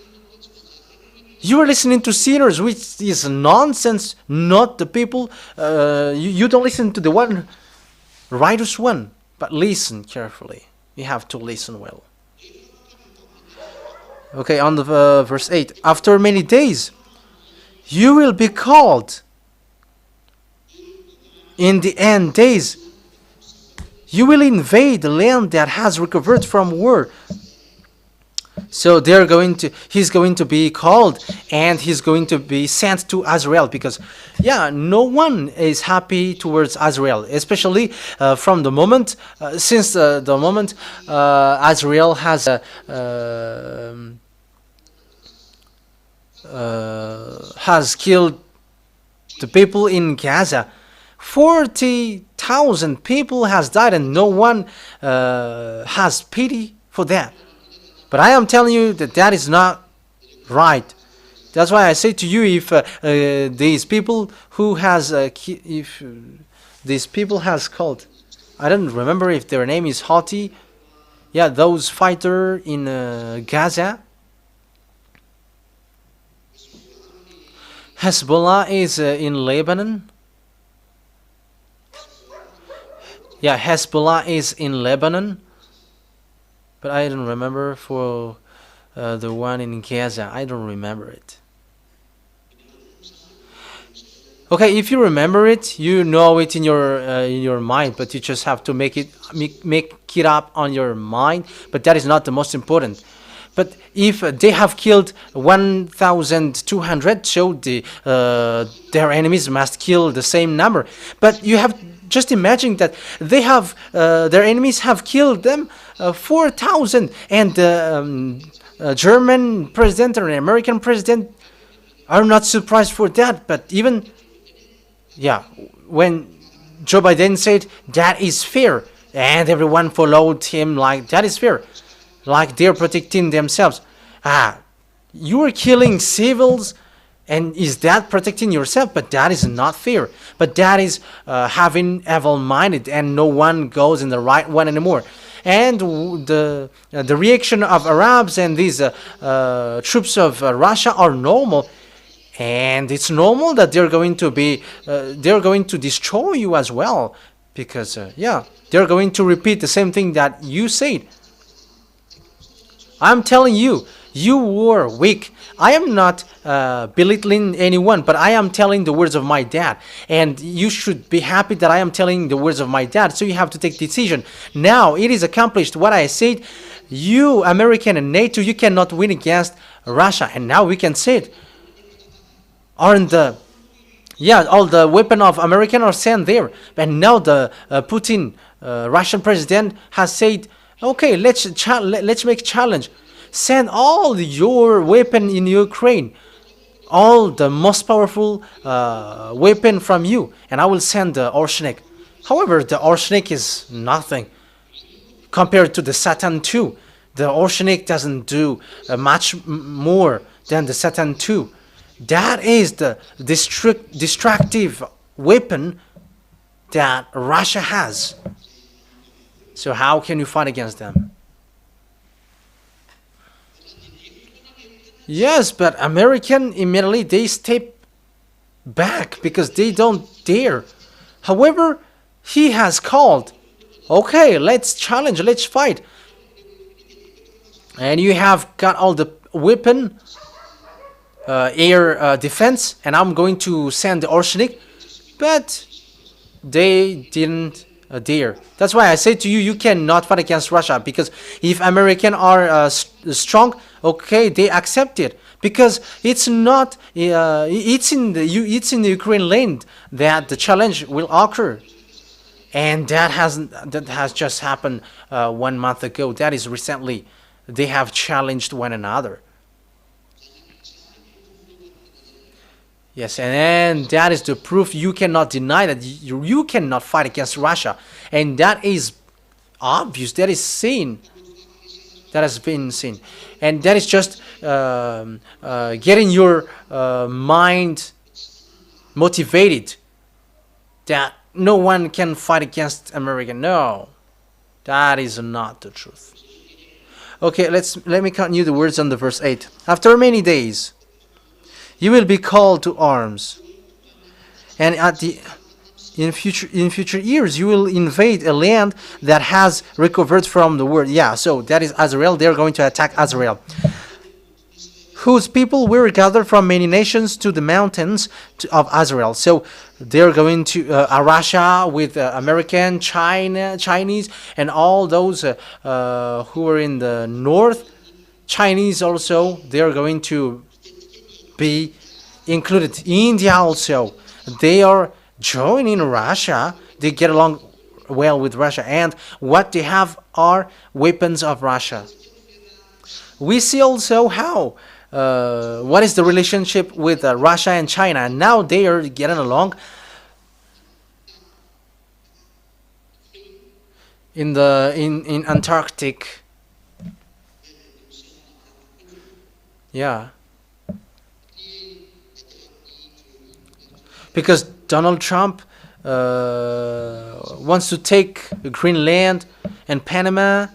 You are listening to sinners, which is nonsense, not the people. You don't listen to the one, righteous one, but listen carefully. You have to listen well. Okay, on the verse 8. After many days, you will be called. In the end days, you will invade the land that has recovered from war. So he's going to be called, and he's going to be sent to Israel, because no one is happy towards Israel, especially from the moment since the moment Israel has killed the people in Gaza. 40,000 people has died, and no one has pity for that. But I am telling you that is not right. That's why I say to you, if these people who has these people has called, I don't remember if their name is Houthi. Yeah, those fighter in Gaza. Hezbollah is in Lebanon. Yeah, Hezbollah is in Lebanon. But I don't remember for the one in Gaza. I don't remember it. Okay, if you remember it, you know it in your mind, but you just have to make it up on your mind. But that is not the most important. But if they have killed 1,200, so their enemies must kill the same number. But you have just imagine that they have their enemies have killed them 4,000, and the German president or an American president are not surprised for that. But even when Joe Biden said that is fair, and everyone followed him like that is fair, like they're protecting themselves. You are killing civils, and is that protecting yourself? But that is not fair. But that is having evil-minded, and no one goes in the right one anymore. and the reaction of Arabs and these troops of Russia are normal. And it's normal that they're going to destroy you as well, because they're going to repeat the same thing that you said. I'm telling you, you were weak. I am not belittling anyone, but I am telling the words of my dad, and you should be happy that I am telling the words of my dad. So you have to take decision. Now it is accomplished. What I said, you American and NATO, you cannot win against Russia, and now we can say it. Aren't all the weapon of American are sent there, and now the Putin Russian president has said, okay, let's make challenge, send all your weapon in Ukraine, all the most powerful weapon from you, and I will send the Orsnik. However, the Orsnik is nothing compared to the Satan 2. The Orsnik doesn't do much more than the Satan 2. That is the destructive weapon that Russia has. So how can you fight against them? Yes, but American immediately they step back because they don't dare. However, he has called, okay, let's challenge, let's fight. And you have got all the weapon, air defense, and I'm going to send the Orsnik, but they didn't dare. That's why I say to you, you cannot fight against Russia, because if American are strong, okay, they accept it, because it's not it's in the Ukraine land that the challenge will occur, and that has just happened 1 month ago. That is recently. They have challenged one another. Yes, and that is the proof. You cannot deny that you cannot fight against Russia, and that is obvious. That is seen. That has been seen, and that is just getting your mind motivated that no one can fight against America. No, that is not the truth. Okay, let me continue the words on the verse 8. After many days, you will be called to arms, and in future years you will invade a land that has recovered from the war. Yeah, so that is Israel. They're going to attack Israel, whose people were gathered from many nations to the mountains of Israel. So they're going to Russia with American, Chinese, and all those who are in the north. Chinese also, they're going to be included. India also, they are joining Russia. They get along well with Russia, and what they have are weapons of Russia. We see also how what is the relationship with Russia and China, and now they are getting along. In Antarctic, yeah, because Donald Trump wants to take Greenland and Panama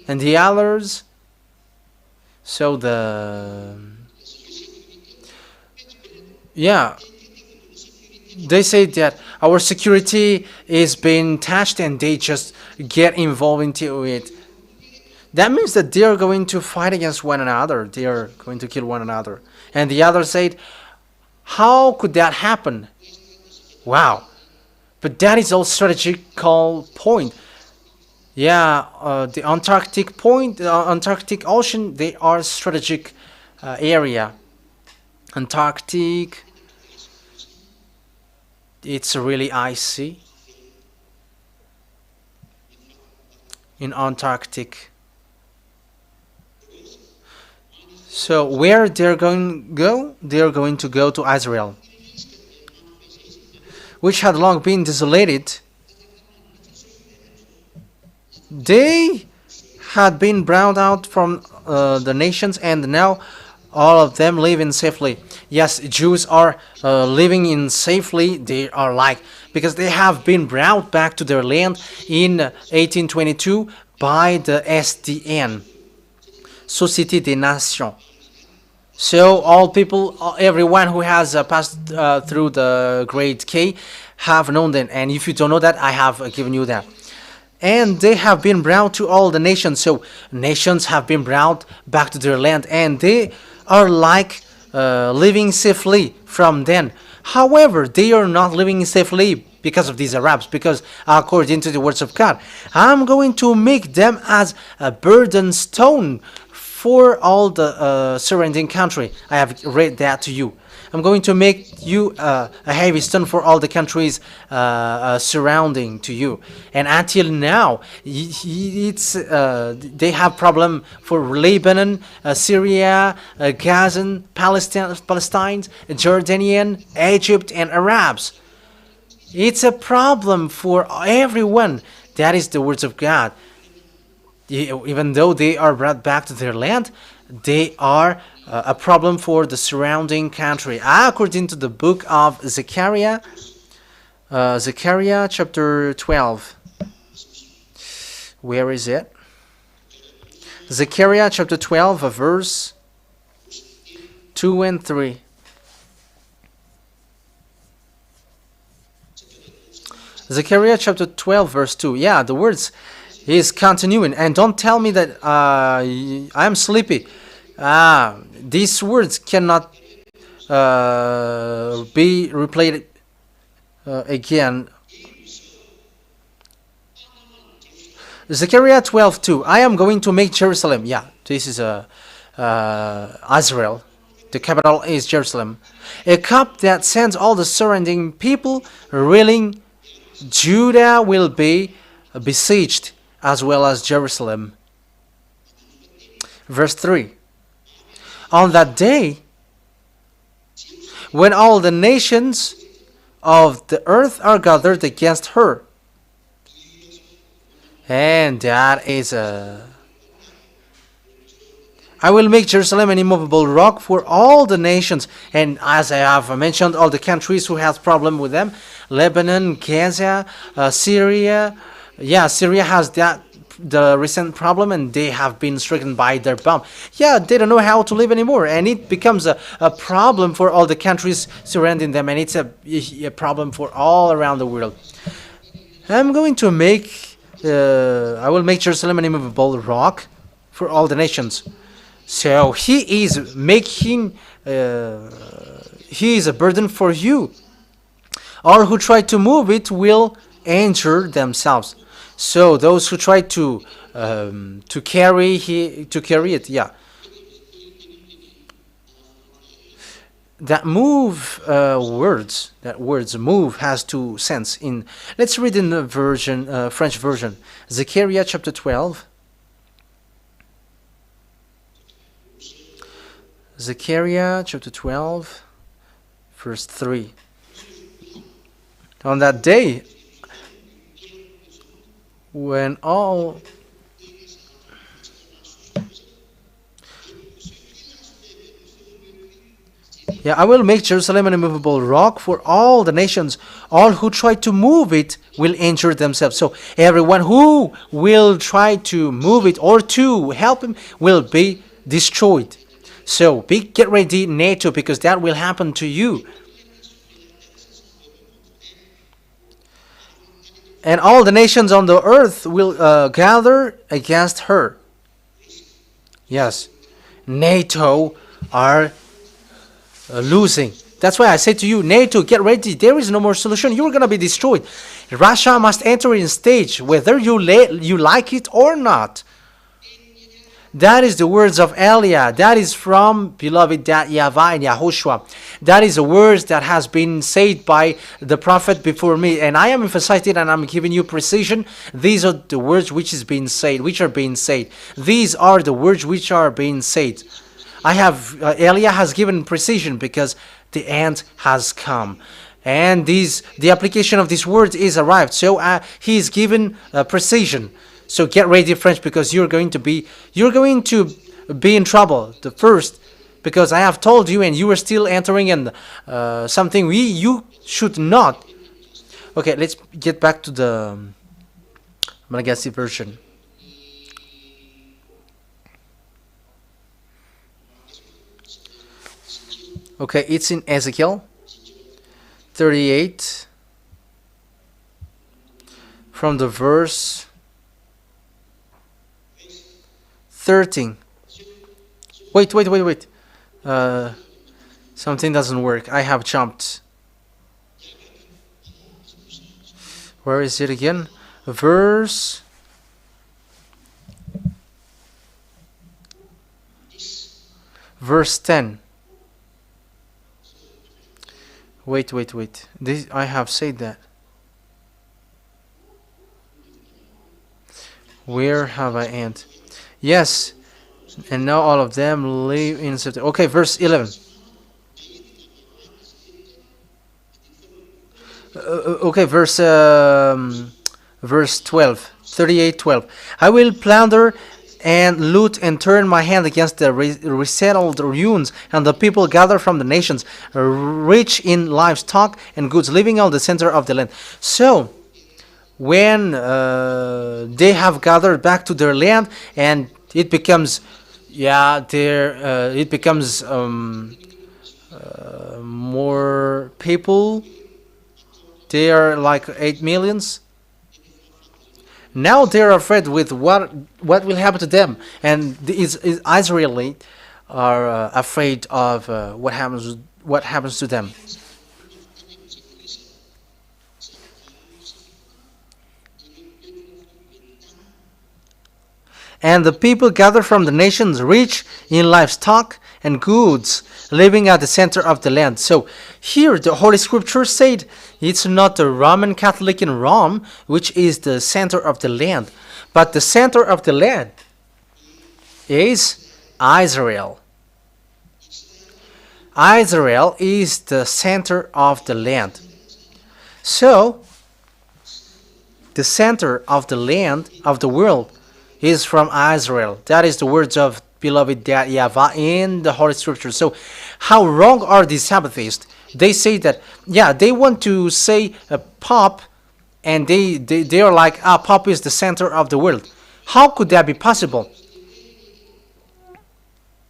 and the others. So they say that our security is being touched, and they just get involved into it. That means that they are going to fight against one another. They are going to kill one another. And the other said, how could that happen? Wow. But that is all strategical point. Yeah, the Antarctic point, Antarctic Ocean, they are strategic area. Antarctic, it's really icy in Antarctic. So where they're going to go? They're going to go to Israel, which had long been desolated. They had been browned out from the nations, and now all of them live in safely. Yes, Jews are living in safely. They are like, because they have been brought back to their land in 1822 by the SDN, Société des Nations. So all people, everyone who has passed through the grade K have known that. And if you don't know that, I have given you that. And they have been brought to all the nations. So nations have been brought back to their land, and they are like living safely from then. However, they are not living safely because of these Arabs, because according to the words of God, I'm going to make them as a burden stone for all the surrounding country. I have read that to you. I'm going to make you a heavy stone for all the countries surrounding to you. And until now, they have problem for Lebanon, Syria, Gaza, Palestine, Jordanian, Egypt, and Arabs. It's a problem for everyone. That is the words of God. Even though they are brought back to their land, they are a problem for the surrounding country. According to the book of Zechariah, Zechariah chapter 12. Where is it? Zechariah chapter 12, verse 2 and 3. Zechariah chapter 12, verse 2. Yeah, the words is continuing. And don't tell me that I'm sleepy. These words cannot be replayed again. Zechariah 12:2. I am going to make Jerusalem. Yeah, this is Israel. The capital is Jerusalem. A cup that sends all the surrounding people reeling. Judah will be besieged as well as Jerusalem. Verse 3. On that day, when all the nations of the earth are gathered against her. And that is I will make Jerusalem an immovable rock for all the nations. And as I have mentioned, all the countries who have problem with them, Lebanon, Gaza, Syria. Yeah, Syria has the recent problem, and they have been stricken by their bomb. Yeah, they don't know how to live anymore, and it becomes a problem for all the countries surrounding them, and it's a problem for all around the world. I'm going to make, I will make Jerusalem an immovable rock for all the nations. So he is making, he is a burden for you. All who try to move it will injure themselves. So those who try to carry it, yeah. That words move has two sense. Let's read in the version, French version, Zechariah chapter 12. Zechariah chapter 12, verse 3. On that day, when all I will make Jerusalem an immovable rock for all the nations. All who try to move it will injure themselves. So everyone who will try to move it or to help him will be destroyed. So get ready, NATO, because that will happen to you. And all the nations on the earth will gather against her. Yes, NATO are losing. That's why I say to you, NATO, get ready. There is no more solution. You're going to be destroyed. Russia must enter in stage, whether you like it or not. That is the words of Elia. That is from beloved YAHVAH and YAHOSHUAH. That is the words that has been said by the prophet before me. And I am emphasizing and I'm giving you precision. These are the words which are being said. These are the words which are being said. Elia has given precision because the end has come. And the application of these words is arrived. So he is given precision. So get ready, French, because you're going to be in trouble. The first, because I have told you, and you are still entering in something you should not. Okay, let's get back to the Malagasy version. Okay, it's in Ezekiel 38 from the verse 13. Wait. Something doesn't work. I have jumped. Where is it again? Verse 10. Wait. This I have said that. Where have I ended? Yes. And now all of them live in September. Okay, verse 11. Okay, verse 12. 38:12. I will plunder and loot and turn my hand against the resettled ruins and the people gathered from the nations, rich in livestock and goods, living on the center of the land. So, when they have gathered back to their land, and it becomes, it becomes more people. They are like 8 millions. Now they're afraid with what will happen to them, and the Israelites are afraid of what happens to them. And the people gathered from the nations, rich in livestock and goods, living at the center of the land. So here the Holy Scripture said it's not the Roman Catholic in Rome, which is the center of the land, but the center of the land is Israel. Israel is the center of the land. So the center of the land of the world is from Israel. That is the words of beloved Dad YAHVAH in the Holy Scripture. So how wrong are these Sabbathists? They say that, they want to say a Pope, and they are like, Pope is the center of the world. How could that be possible?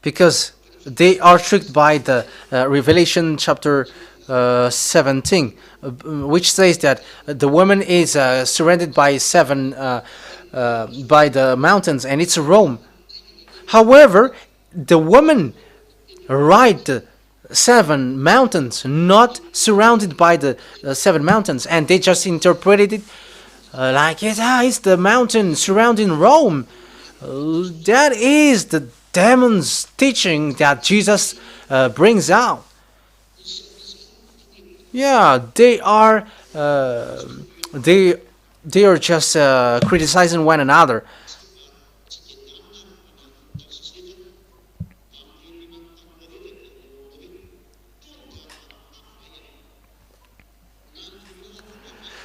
Because they are tricked by the Revelation chapter 17, which says that the woman is surrounded by by the mountains, and it's Rome. However, the woman ride the 7 mountains, not surrounded by the 7 mountains, and they just interpreted it like it's the mountain surrounding Rome. That is the demon's teaching that Jesus brings out. They are just criticizing one another.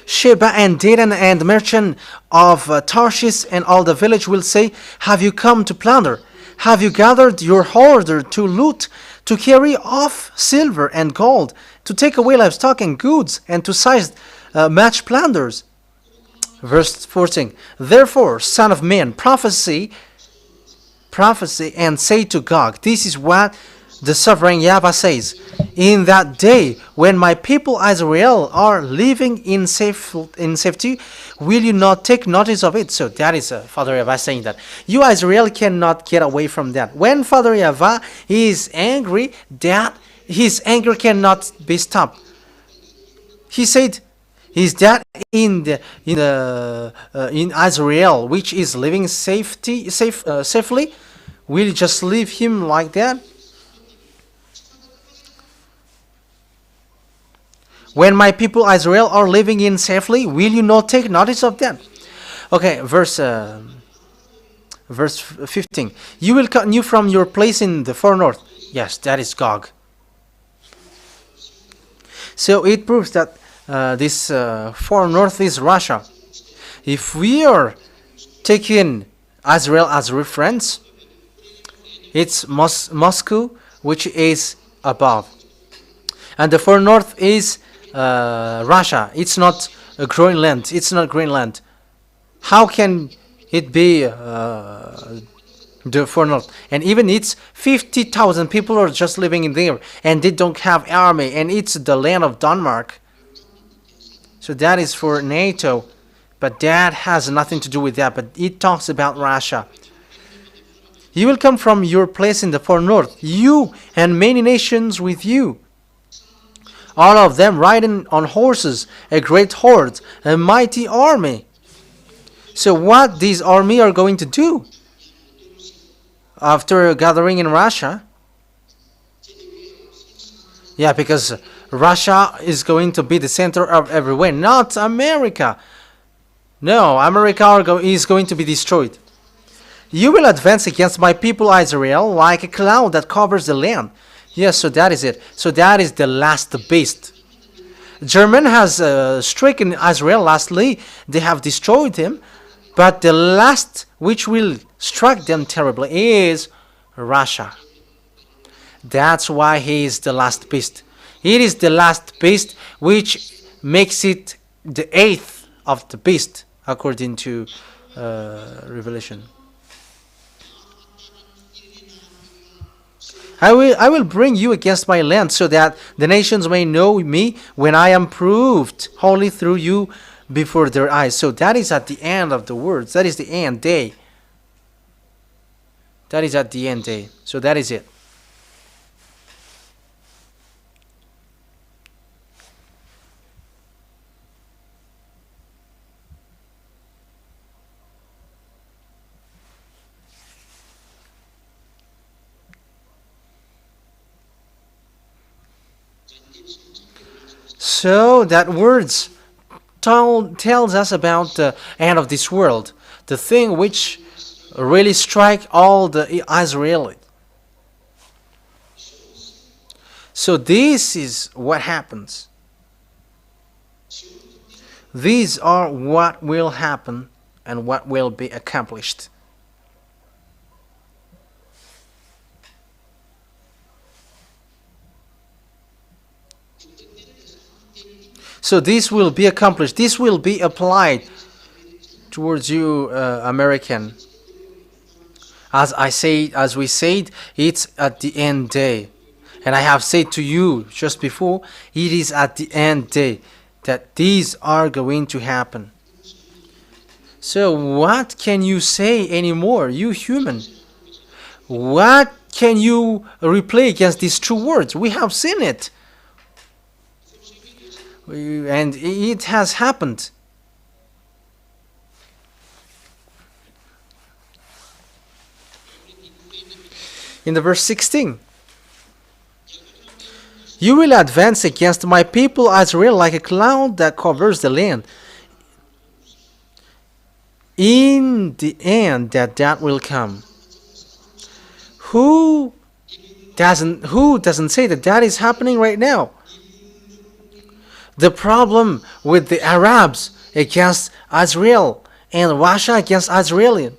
Sheba and Dedan and the merchant of Tarshish and all the village will say, have you come to plunder? Have you gathered your hoarder to loot, to carry off silver and gold, to take away livestock and goods, and to seize much plunders? Verse 14. Therefore, son of man, prophesy and say to Gog, this is what the sovereign YAHVAH says. In that day, when my people Israel are living in safety, will you not take notice of it? So that is Father YAHVAH saying that you Israel cannot get away from that. When Father YAHVAH is angry, that his anger cannot be stopped. He said, is that in Israel, which is living safely, will you just leave him like that? When my people Israel are living in safely, will you not take notice of them? Okay, verse 15. You will cut you from your place in the far north. Yes, that is Gog. So it proves that this far north is Russia. If we are taking Israel as reference, it's Moscow, which is above. And the far north is Russia. It's not Greenland. It's not Greenland. How can it be the far north, and even it's 50,000 people are just living in there, and they don't have army, and it's the land of Denmark. So that is for NATO, but that has nothing to do with that. But it talks about Russia. You will come from your place in the far north, you and many nations with you, all of them riding on horses, a great horde, a mighty army. So what these army are going to do after gathering in Russia? Yeah, because Russia is going to be the center of everywhere, not America. No, America is going to be destroyed. You will advance against my people Israel like a cloud that covers the land. Yes, so that is it. So that is the last beast. German has stricken Israel lastly. They have destroyed him. But the last which will strike them terribly is Russia. That's why he is the last beast. It is the last beast which makes it the eighth of the beast according to Revelation. I will bring you against my land so that the nations may know me when I am proved holy through you before their eyes. So that is at the end of the words. That is the end day. That is at the end day. So that is it. So that words tells us about the end of this world, the thing which really strike all the Israelites. So this is what happens. These are what will happen and what will be accomplished. So this will be accomplished. This will be applied towards you, American. As we said, it's at the end day. And I have said to you just before, it is at the end day that these are going to happen. So what can you say anymore, you human? What can you replay against these two words? We have seen it. And it has happened. In the verse 16, you will advance against my people Israel like a cloud that covers the land. In the end, that will come. Who doesn't say that is happening right now? The problem with the Arabs against Israel and Russia against Israel.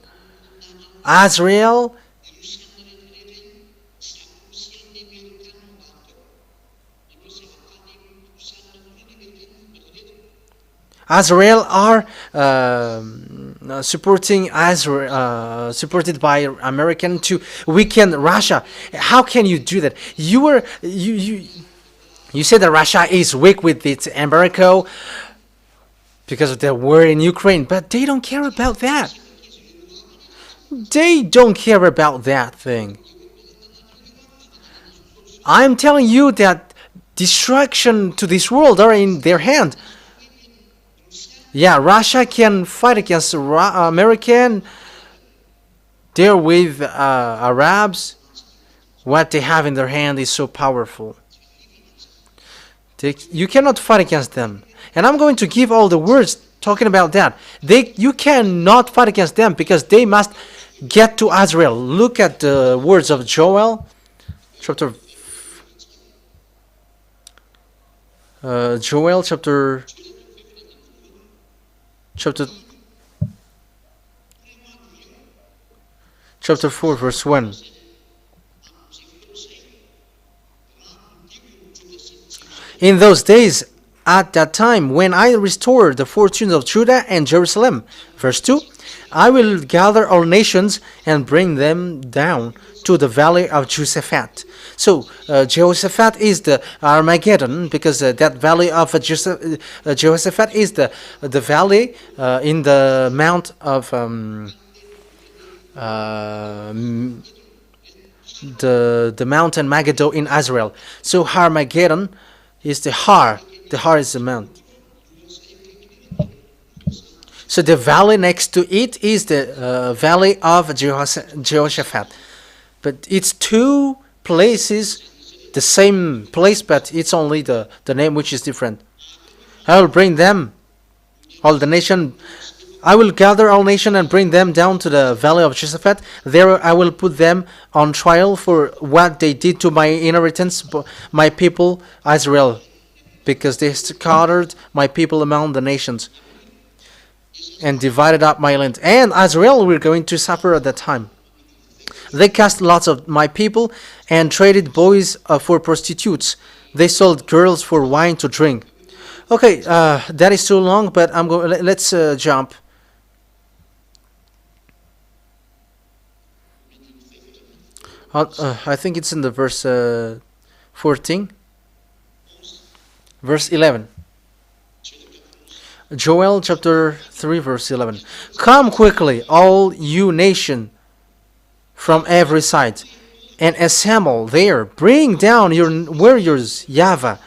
Israel are supporting Israel, supported by American to weaken Russia. How can you do that? You say that Russia is weak with its embargo because of the war in Ukraine, but they don't care about that. They don't care about that thing. I'm telling you that destruction to this world are in their hand. Yeah, Russia can fight against American. They're with Arabs. What they have in their hand is so powerful. You cannot fight against them. And I'm going to give all the words talking about that. You cannot fight against them because they must get to Israel. Look at the words of Joel, chapter 4, verse 1. In those days, at that time when I restore the fortunes of Judah and Jerusalem. Verse 2, I will gather all nations and bring them down to the valley of Jehoshaphat. So Jehoshaphat is the Armageddon, because that valley of Jehoshaphat is the valley in the mount of the mountain Megiddo in Israel. So Armageddon is the Har. The Har is the mount. So the valley next to it is the valley of Jehoshaphat. But it's two places, the same place, but it's only the name which is different. I will bring them, all the nation. I will gather all nations and bring them down to the valley of Jehoshaphat. There I will put them on trial for what they did to my inheritance, my people Israel, because they scattered my people among the nations and divided up my land. And Israel were going to suffer at that time. They cast lots of my people and traded boys for prostitutes. They sold girls for wine to drink. Okay, that is too long, but I'm going. Let's jump. I think it's in the verse 14, verse 11. Joel chapter 3 verse 11. Come quickly, all you nation from every side, and assemble there. Bring down your warriors, YAHVAH.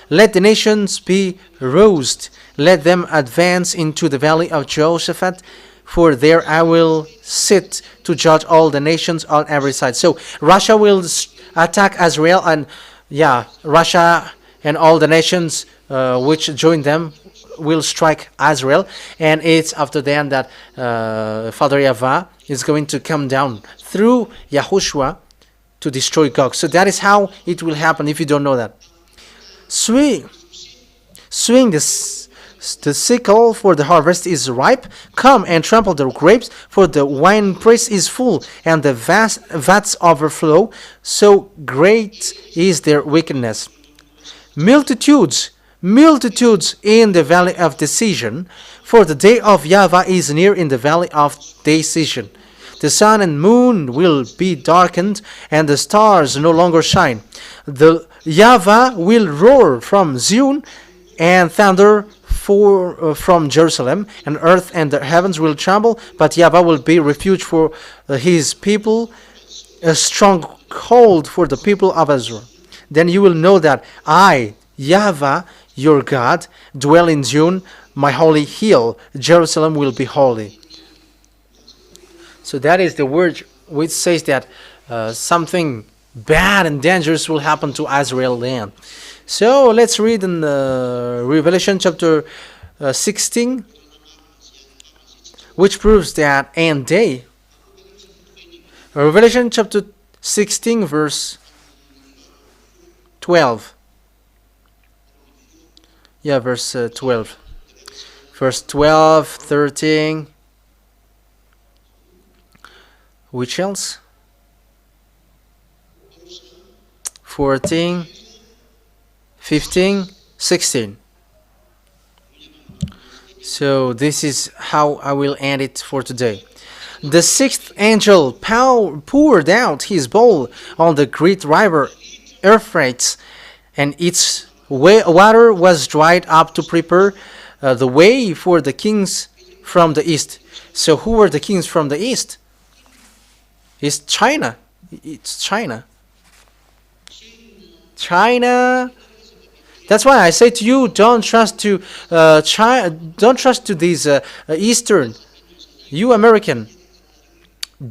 Let the nations be roused. Let them advance into the valley of Jehoshaphat, for there I will sit to judge all the nations on every side. So Russia will attack Israel, and Russia and all the nations which join them will strike Israel, and it's after then that Father YAHVAH is going to come down through Yahhoshua to destroy Gog. So that is how it will happen, if you don't know that. Swing the sickle, for the harvest is ripe. Come and trample the grapes, for the winepress is full, and the vats overflow. So great is their wickedness. Multitudes in the valley of decision, for the day of YAHVAH is near in the valley of decision. The sun and moon will be darkened, and the stars no longer shine. The YAHVAH will roar from Zion, and thunder from Jerusalem, and earth and the heavens will tremble, but YAHVAH will be refuge for his people, a stronghold for the people of Israel. Then you will know that I, YAHVAH, your God, dwell in Zion, my holy hill. Jerusalem will be holy. So that is the word which says that something bad and dangerous will happen to Israel land. So let's read in Revelation chapter 16, which proves that and they. Revelation chapter 16 verse 12. Yeah, verse 12. Verse 12, 13. Which else? 14, 15, 16. So this is how I will end it for today. The sixth angel poured out his bowl on the great river Euphrates, and its water was dried up to prepare the way for the kings from the east. So who were the kings from the east? It's China. It's China. China. That's why I say to you, don't trust to China. Don't trust to these Eastern. You American,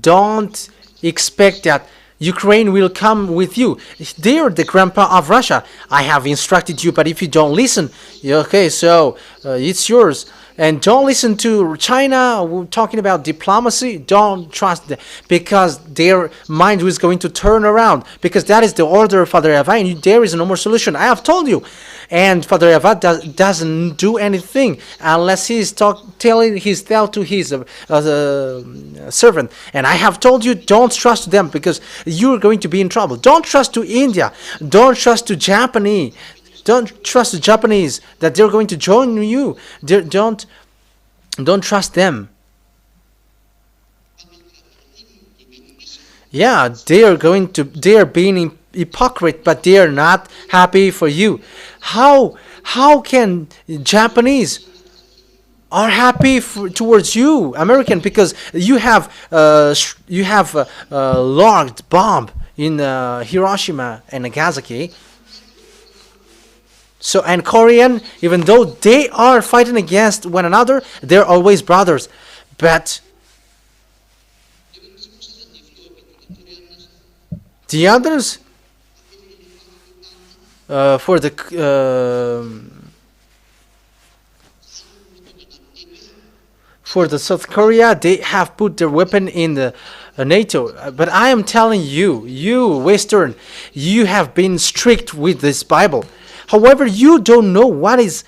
don't expect that Ukraine will come with you. They are the grandpa of Russia. I have instructed you, but if you don't listen, okay, so it's yours. And don't listen to China talking about diplomacy. Don't trust them, because their mind is going to turn around, because that is the order of Father YAHVAH, and there is no more solution. I have told you. And Father YAHVAH doesn't do anything unless he is telling his tale to his servant. And I have told you, don't trust them, because you're going to be in trouble. Don't trust to India. Don't trust to Japanese. Don't trust the Japanese that they're going to join you. Don't trust them. Yeah, they are being hypocrite, but they are not happy for you. How can Japanese are happy towards you, American, because you have logged bomb in Hiroshima and Nagasaki. So, and Korean, even though they are fighting against one another, they're always brothers. But the others, for the South Korea, they have put their weapon in the NATO. But I am telling you, you Western, you have been strict with this Bible. However, you don't know what is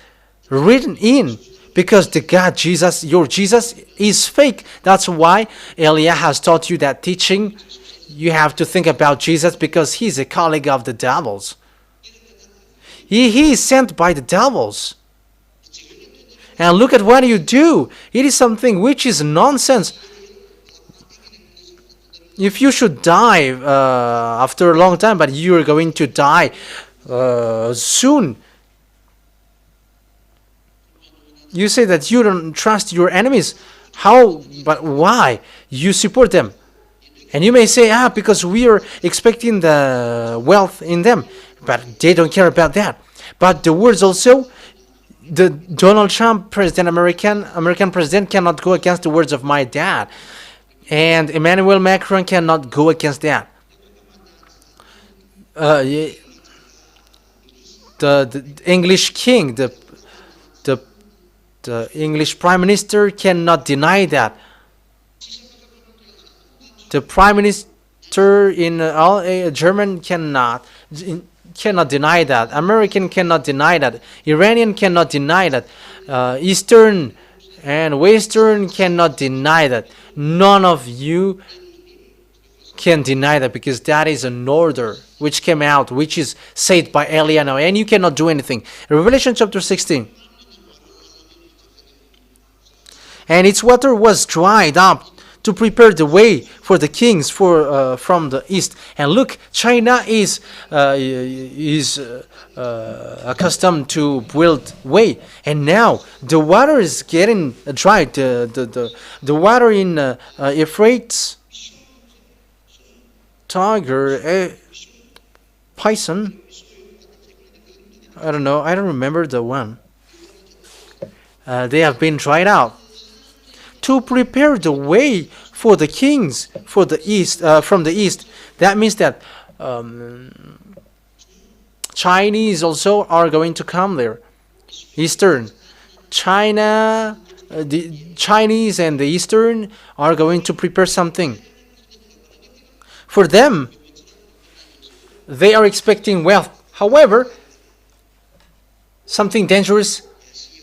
written in, because the God Jesus, your Jesus, is fake. That's why Elia has taught you that teaching. You have to think about Jesus because he's a colleague of the devils. He is sent by the devils. And look at what you do. It is something which is nonsense. If you should die after a long time, but you are going to die soon. You say that you don't trust your enemies. How? But why? You support them. And you may say, because we are expecting the wealth in them. But they don't care about that. But the words also, the Donald Trump president, American president, cannot go against the words of my dad. And Emmanuel Macron cannot go against that. The English king, the English prime minister cannot deny that. The prime minister in German cannot deny that. American cannot deny that. Iranian cannot deny that. Eastern and Western cannot deny that. None of you can deny that, because that is an order which came out, which is said by Elia now, and you cannot do anything. Revelation chapter 16. And its water was dried up to prepare the way for the kings from the east. And look, China is accustomed to build way, and now the water is getting dried. The water in Euphrates, Tiger, Python. I don't know. I don't remember the one. They have been dried out to prepare the way for the kings for the east, from the east. That means that Chinese also are going to come there. Eastern China, the Chinese and the Eastern are going to prepare something. For them, they are expecting wealth. However, something dangerous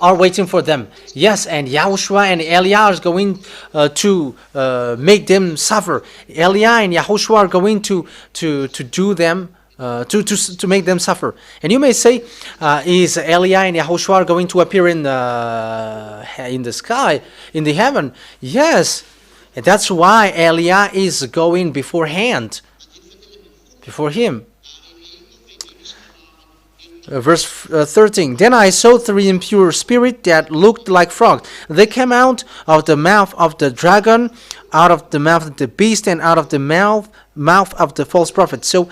are waiting for them. Yes, and Yahushua and Elia are going to make them suffer. Elia and Yahushua are going to do them, to make them suffer. And you may say, is Elia and Yahushua are going to appear in the sky, in the heaven? Yes, and that's why Elia is going beforehand, before him. Verse 13. Then I saw three impure spirits that looked like frogs. They came out of the mouth of the dragon, out of the mouth of the beast, and out of the mouth of the false prophet. So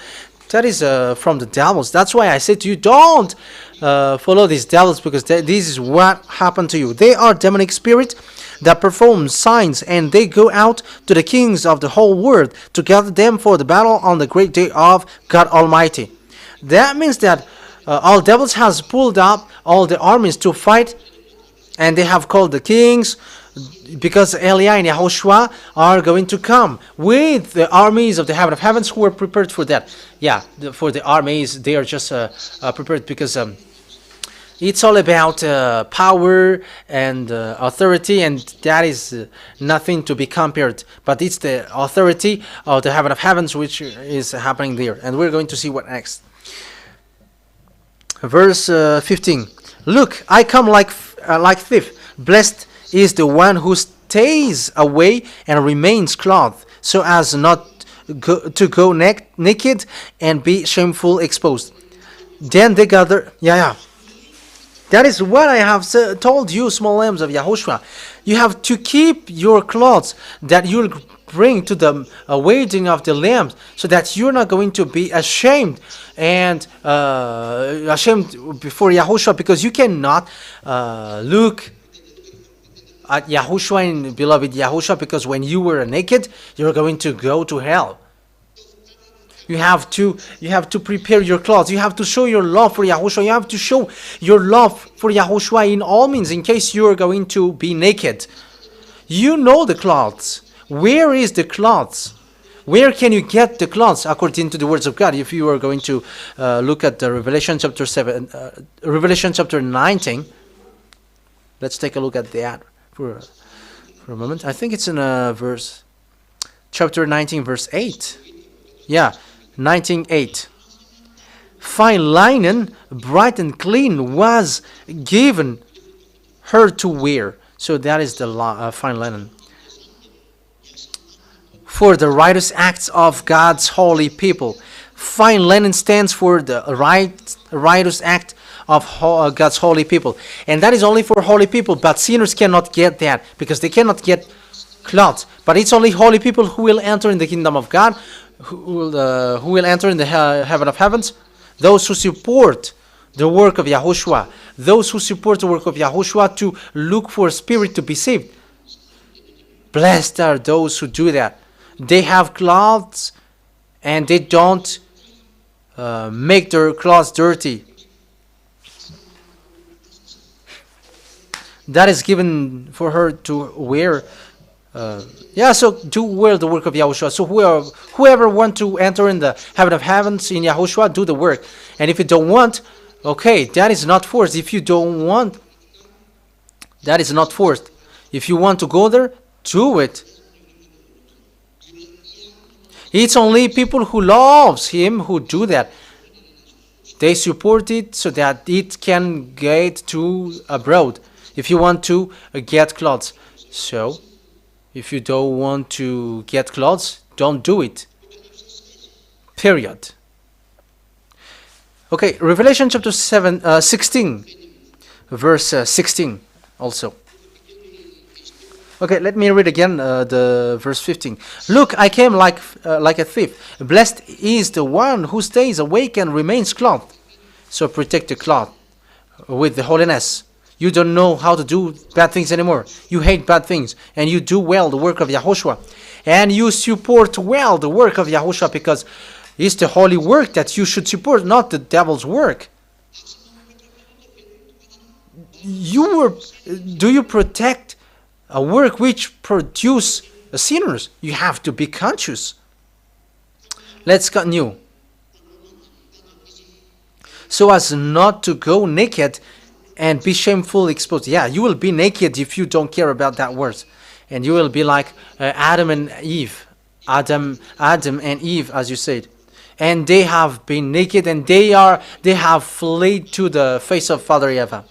that is from the devils. That's why I said to you, don't follow these devils, because this is what happened to you. They are demonic spirits that perform signs, and they go out to the kings of the whole world to gather them for the battle on the great day of God Almighty. That means that all devils has pulled up all the armies to fight, and they have called the kings, because Elia and Yahushua are going to come with the armies of the heaven of heavens who are prepared for that. Yeah, for the armies, they are just prepared, because it's all about power and authority, and that is nothing to be compared. But it's the authority of the heaven of heavens which is happening there, and we're going to see what next. Verse 15. Look, I come like thief. Blessed is the one who stays away and remains clothed, so as not to go naked and be shameful exposed. Then they gather. Yeah. That is what I have told you, small lambs of Yahushua. You have to keep your clothes that you'll bring to the wedding of the lambs, so that you're not going to be ashamed and ashamed before Yahushua, because you cannot look at Yahushua and beloved Yahushua, because when you were naked, you're going to go to hell. You have to prepare your clothes. You have to show your love for Yahushua. You have to show your love for Yahushua in all means, in case you are going to be naked. You know the clothes. Where is the clothes? Where can you get the clothes according to the words of God? If you are going to look at the Revelation chapter 19, let's take a look at that for a moment. I think it's in chapter 19, verse 8. Yeah, 19:8. Fine linen, bright and clean, was given her to wear. So that is the fine linen. For the righteous acts of God's holy people. Fine linen stands for the righteous act of God's holy people. And that is only for holy people, but sinners cannot get that, because they cannot get clothes. But it's only holy people who will enter in the kingdom of God, who will enter in the heaven of heavens. Those who support the work of Yahushua. Those who support the work of Yahushua to look for a spirit to be saved. Blessed are those who do that. They have clothes and they don't make their clothes dirty. That is given for her to wear. So do wear the work of Yahushua. So whoever want to enter in the heaven of heavens in Yahushua, do the work. And if you don't want, okay, that is not forced. If you don't want, that is not forced. If you want to go there, do it. It's only people who loves Him who do that. They support it so that it can get to abroad. If you want to get clothes. So, if you don't want to get clothes, don't do it. Period. Okay, Revelation chapter 16, verse 16 also. Okay, let me read again the verse 15. Look, I came like a thief. Blessed is the one who stays awake and remains clothed. So protect the cloth with the holiness. You don't know how to do bad things anymore. You hate bad things. And you do well the work of Yahushua. And you support well the work of Yahushua, because it's the holy work that you should support, not the devil's work. Do you protect a work which produce sinners? You have to be conscious. Let's continue. So as not to go naked and be shamefully exposed. Yeah, you will be naked if you don't care about that word. And you will be like Adam and Eve. Adam and Eve, as you said. And they have been naked, and they have fled to the face of Father YAHVAH.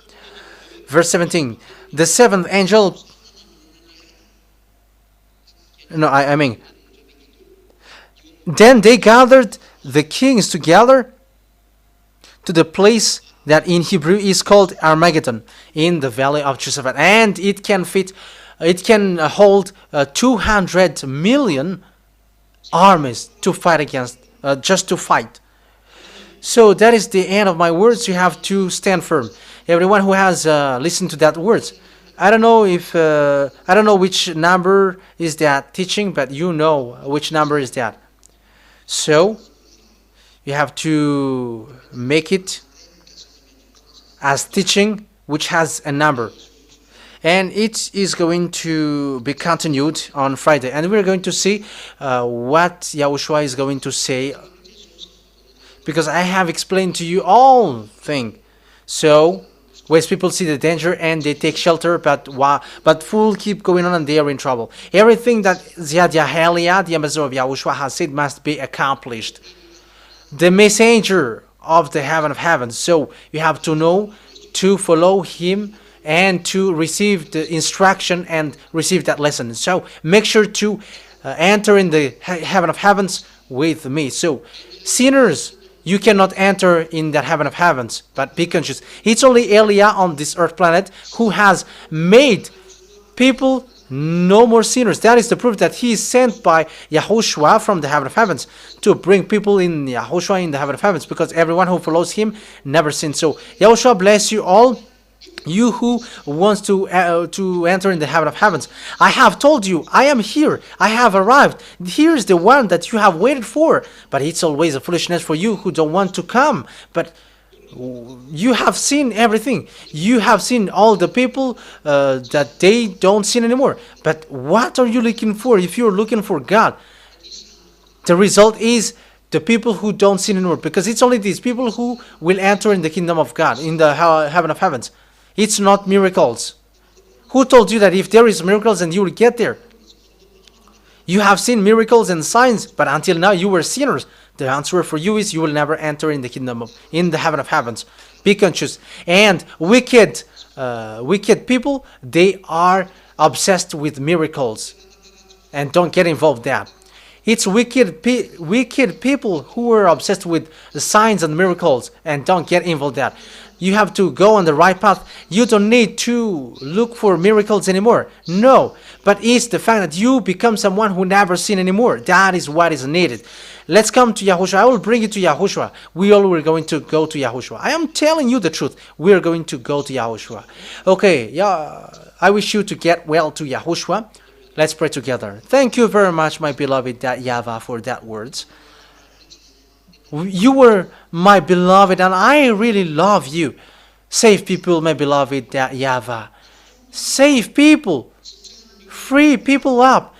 Verse 17. The seventh angel. Then they gathered the kings together to the place that in Hebrew is called Armageddon, in the valley of Zhyahah, and it can hold 200 million armies to fight against, just to fight. So that is the end of my words. You have to stand firm. Everyone who has listened to that words, I don't know which number is that teaching, but you know which number is that. So you have to make it as teaching which has a number, and it is going to be continued on Friday, and we're going to see what Yahushua is going to say, because I have explained to you all things. So where people see the danger and they take shelter, but fool keep going on and they are in trouble. Everything that Zhyahah, the ambassador of Yahushua, has said must be accomplished. The messenger of the heaven of heavens. So you have to know to follow him and to receive the instruction and receive that lesson. So make sure to enter in the heaven of heavens with me. So sinners, you cannot enter in that heaven of heavens, but be conscious. It's only Elia on this earth planet who has made people no more sinners. That is the proof that he is sent by Yahushua from the heaven of heavens to bring people in Yahushua in the heaven of heavens, because everyone who follows him never sins. So Yahushua bless you all, you who wants to enter in the heaven of heavens. I have told you, I am here, I have arrived. Here is the one that you have waited for. But it's always a foolishness for you who don't want to come. But you have seen everything. You have seen all the people that they don't sin anymore. But what are you looking for? If you're looking for God, the result is the people who don't sin anymore, because it's only these people who will enter in the kingdom of God, in the heaven of heavens. It's not miracles. Who told you that if there is miracles and you will get there? You have seen miracles and signs, but until now you were sinners. The answer for you is you will never enter in the kingdom in the heaven of heavens. Be conscious. And wicked people, they are obsessed with miracles, and don't get involved in that. It's wicked people who are obsessed with the signs and miracles, and don't get involved in that. You have to go on the right path. You don't need to look for miracles anymore. No, but it's the fact that you become someone who never sin anymore. That is what is needed. Let's come to Yahushua. I will bring you to Yahushua. We all are going to go to Yahushua. I am telling you the truth. We are going to go to Yahushua. Okay, yeah, I wish you to get well to Yahushua. Let's pray together. Thank you very much, my beloved YAHVAH, for that words. You were my beloved, and I really love you. Save people, my beloved YAHVAH. Save people. Free people up.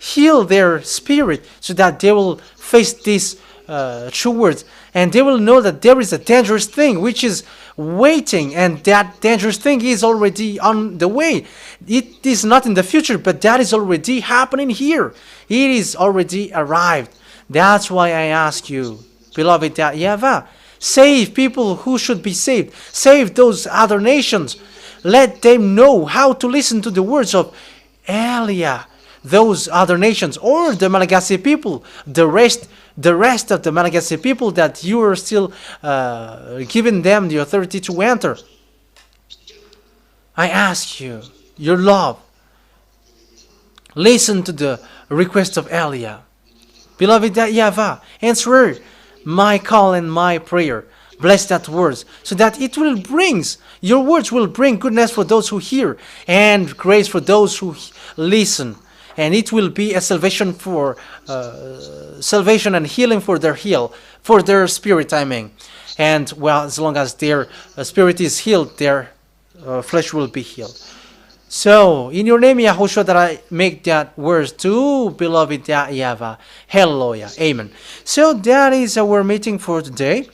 Heal their spirit so that they will face these true words. And they will know that there is a dangerous thing which is waiting, and that dangerous thing is already on the way. It is not in the future, but that is already happening here. It is already arrived. That's why I ask you, beloved YAHVAH, save people who should be saved. Save those other nations. Let them know how to listen to the words of Elia. Those other nations, or the Malagasy people, the rest of the Malagasy people that you are still giving them the authority to enter. I ask you, your love, listen to the request of Elia. Beloved YAHVAH, answer my call and my prayer. Bless that words, so that it will your words will bring goodness for those who hear, and grace for those who listen. And it will be a salvation and healing for their spirit, I mean. And well, as long as their spirit is healed, their flesh will be healed. So, in your name, Yahushua, that I make that words to beloved YAHVAH. Hallelujah. Amen. So, that is our meeting for today.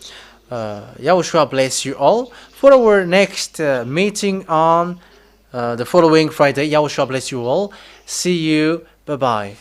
Yahushua bless you all. For our next meeting on the following Friday, Yahushua bless you all. See you. Bye-bye.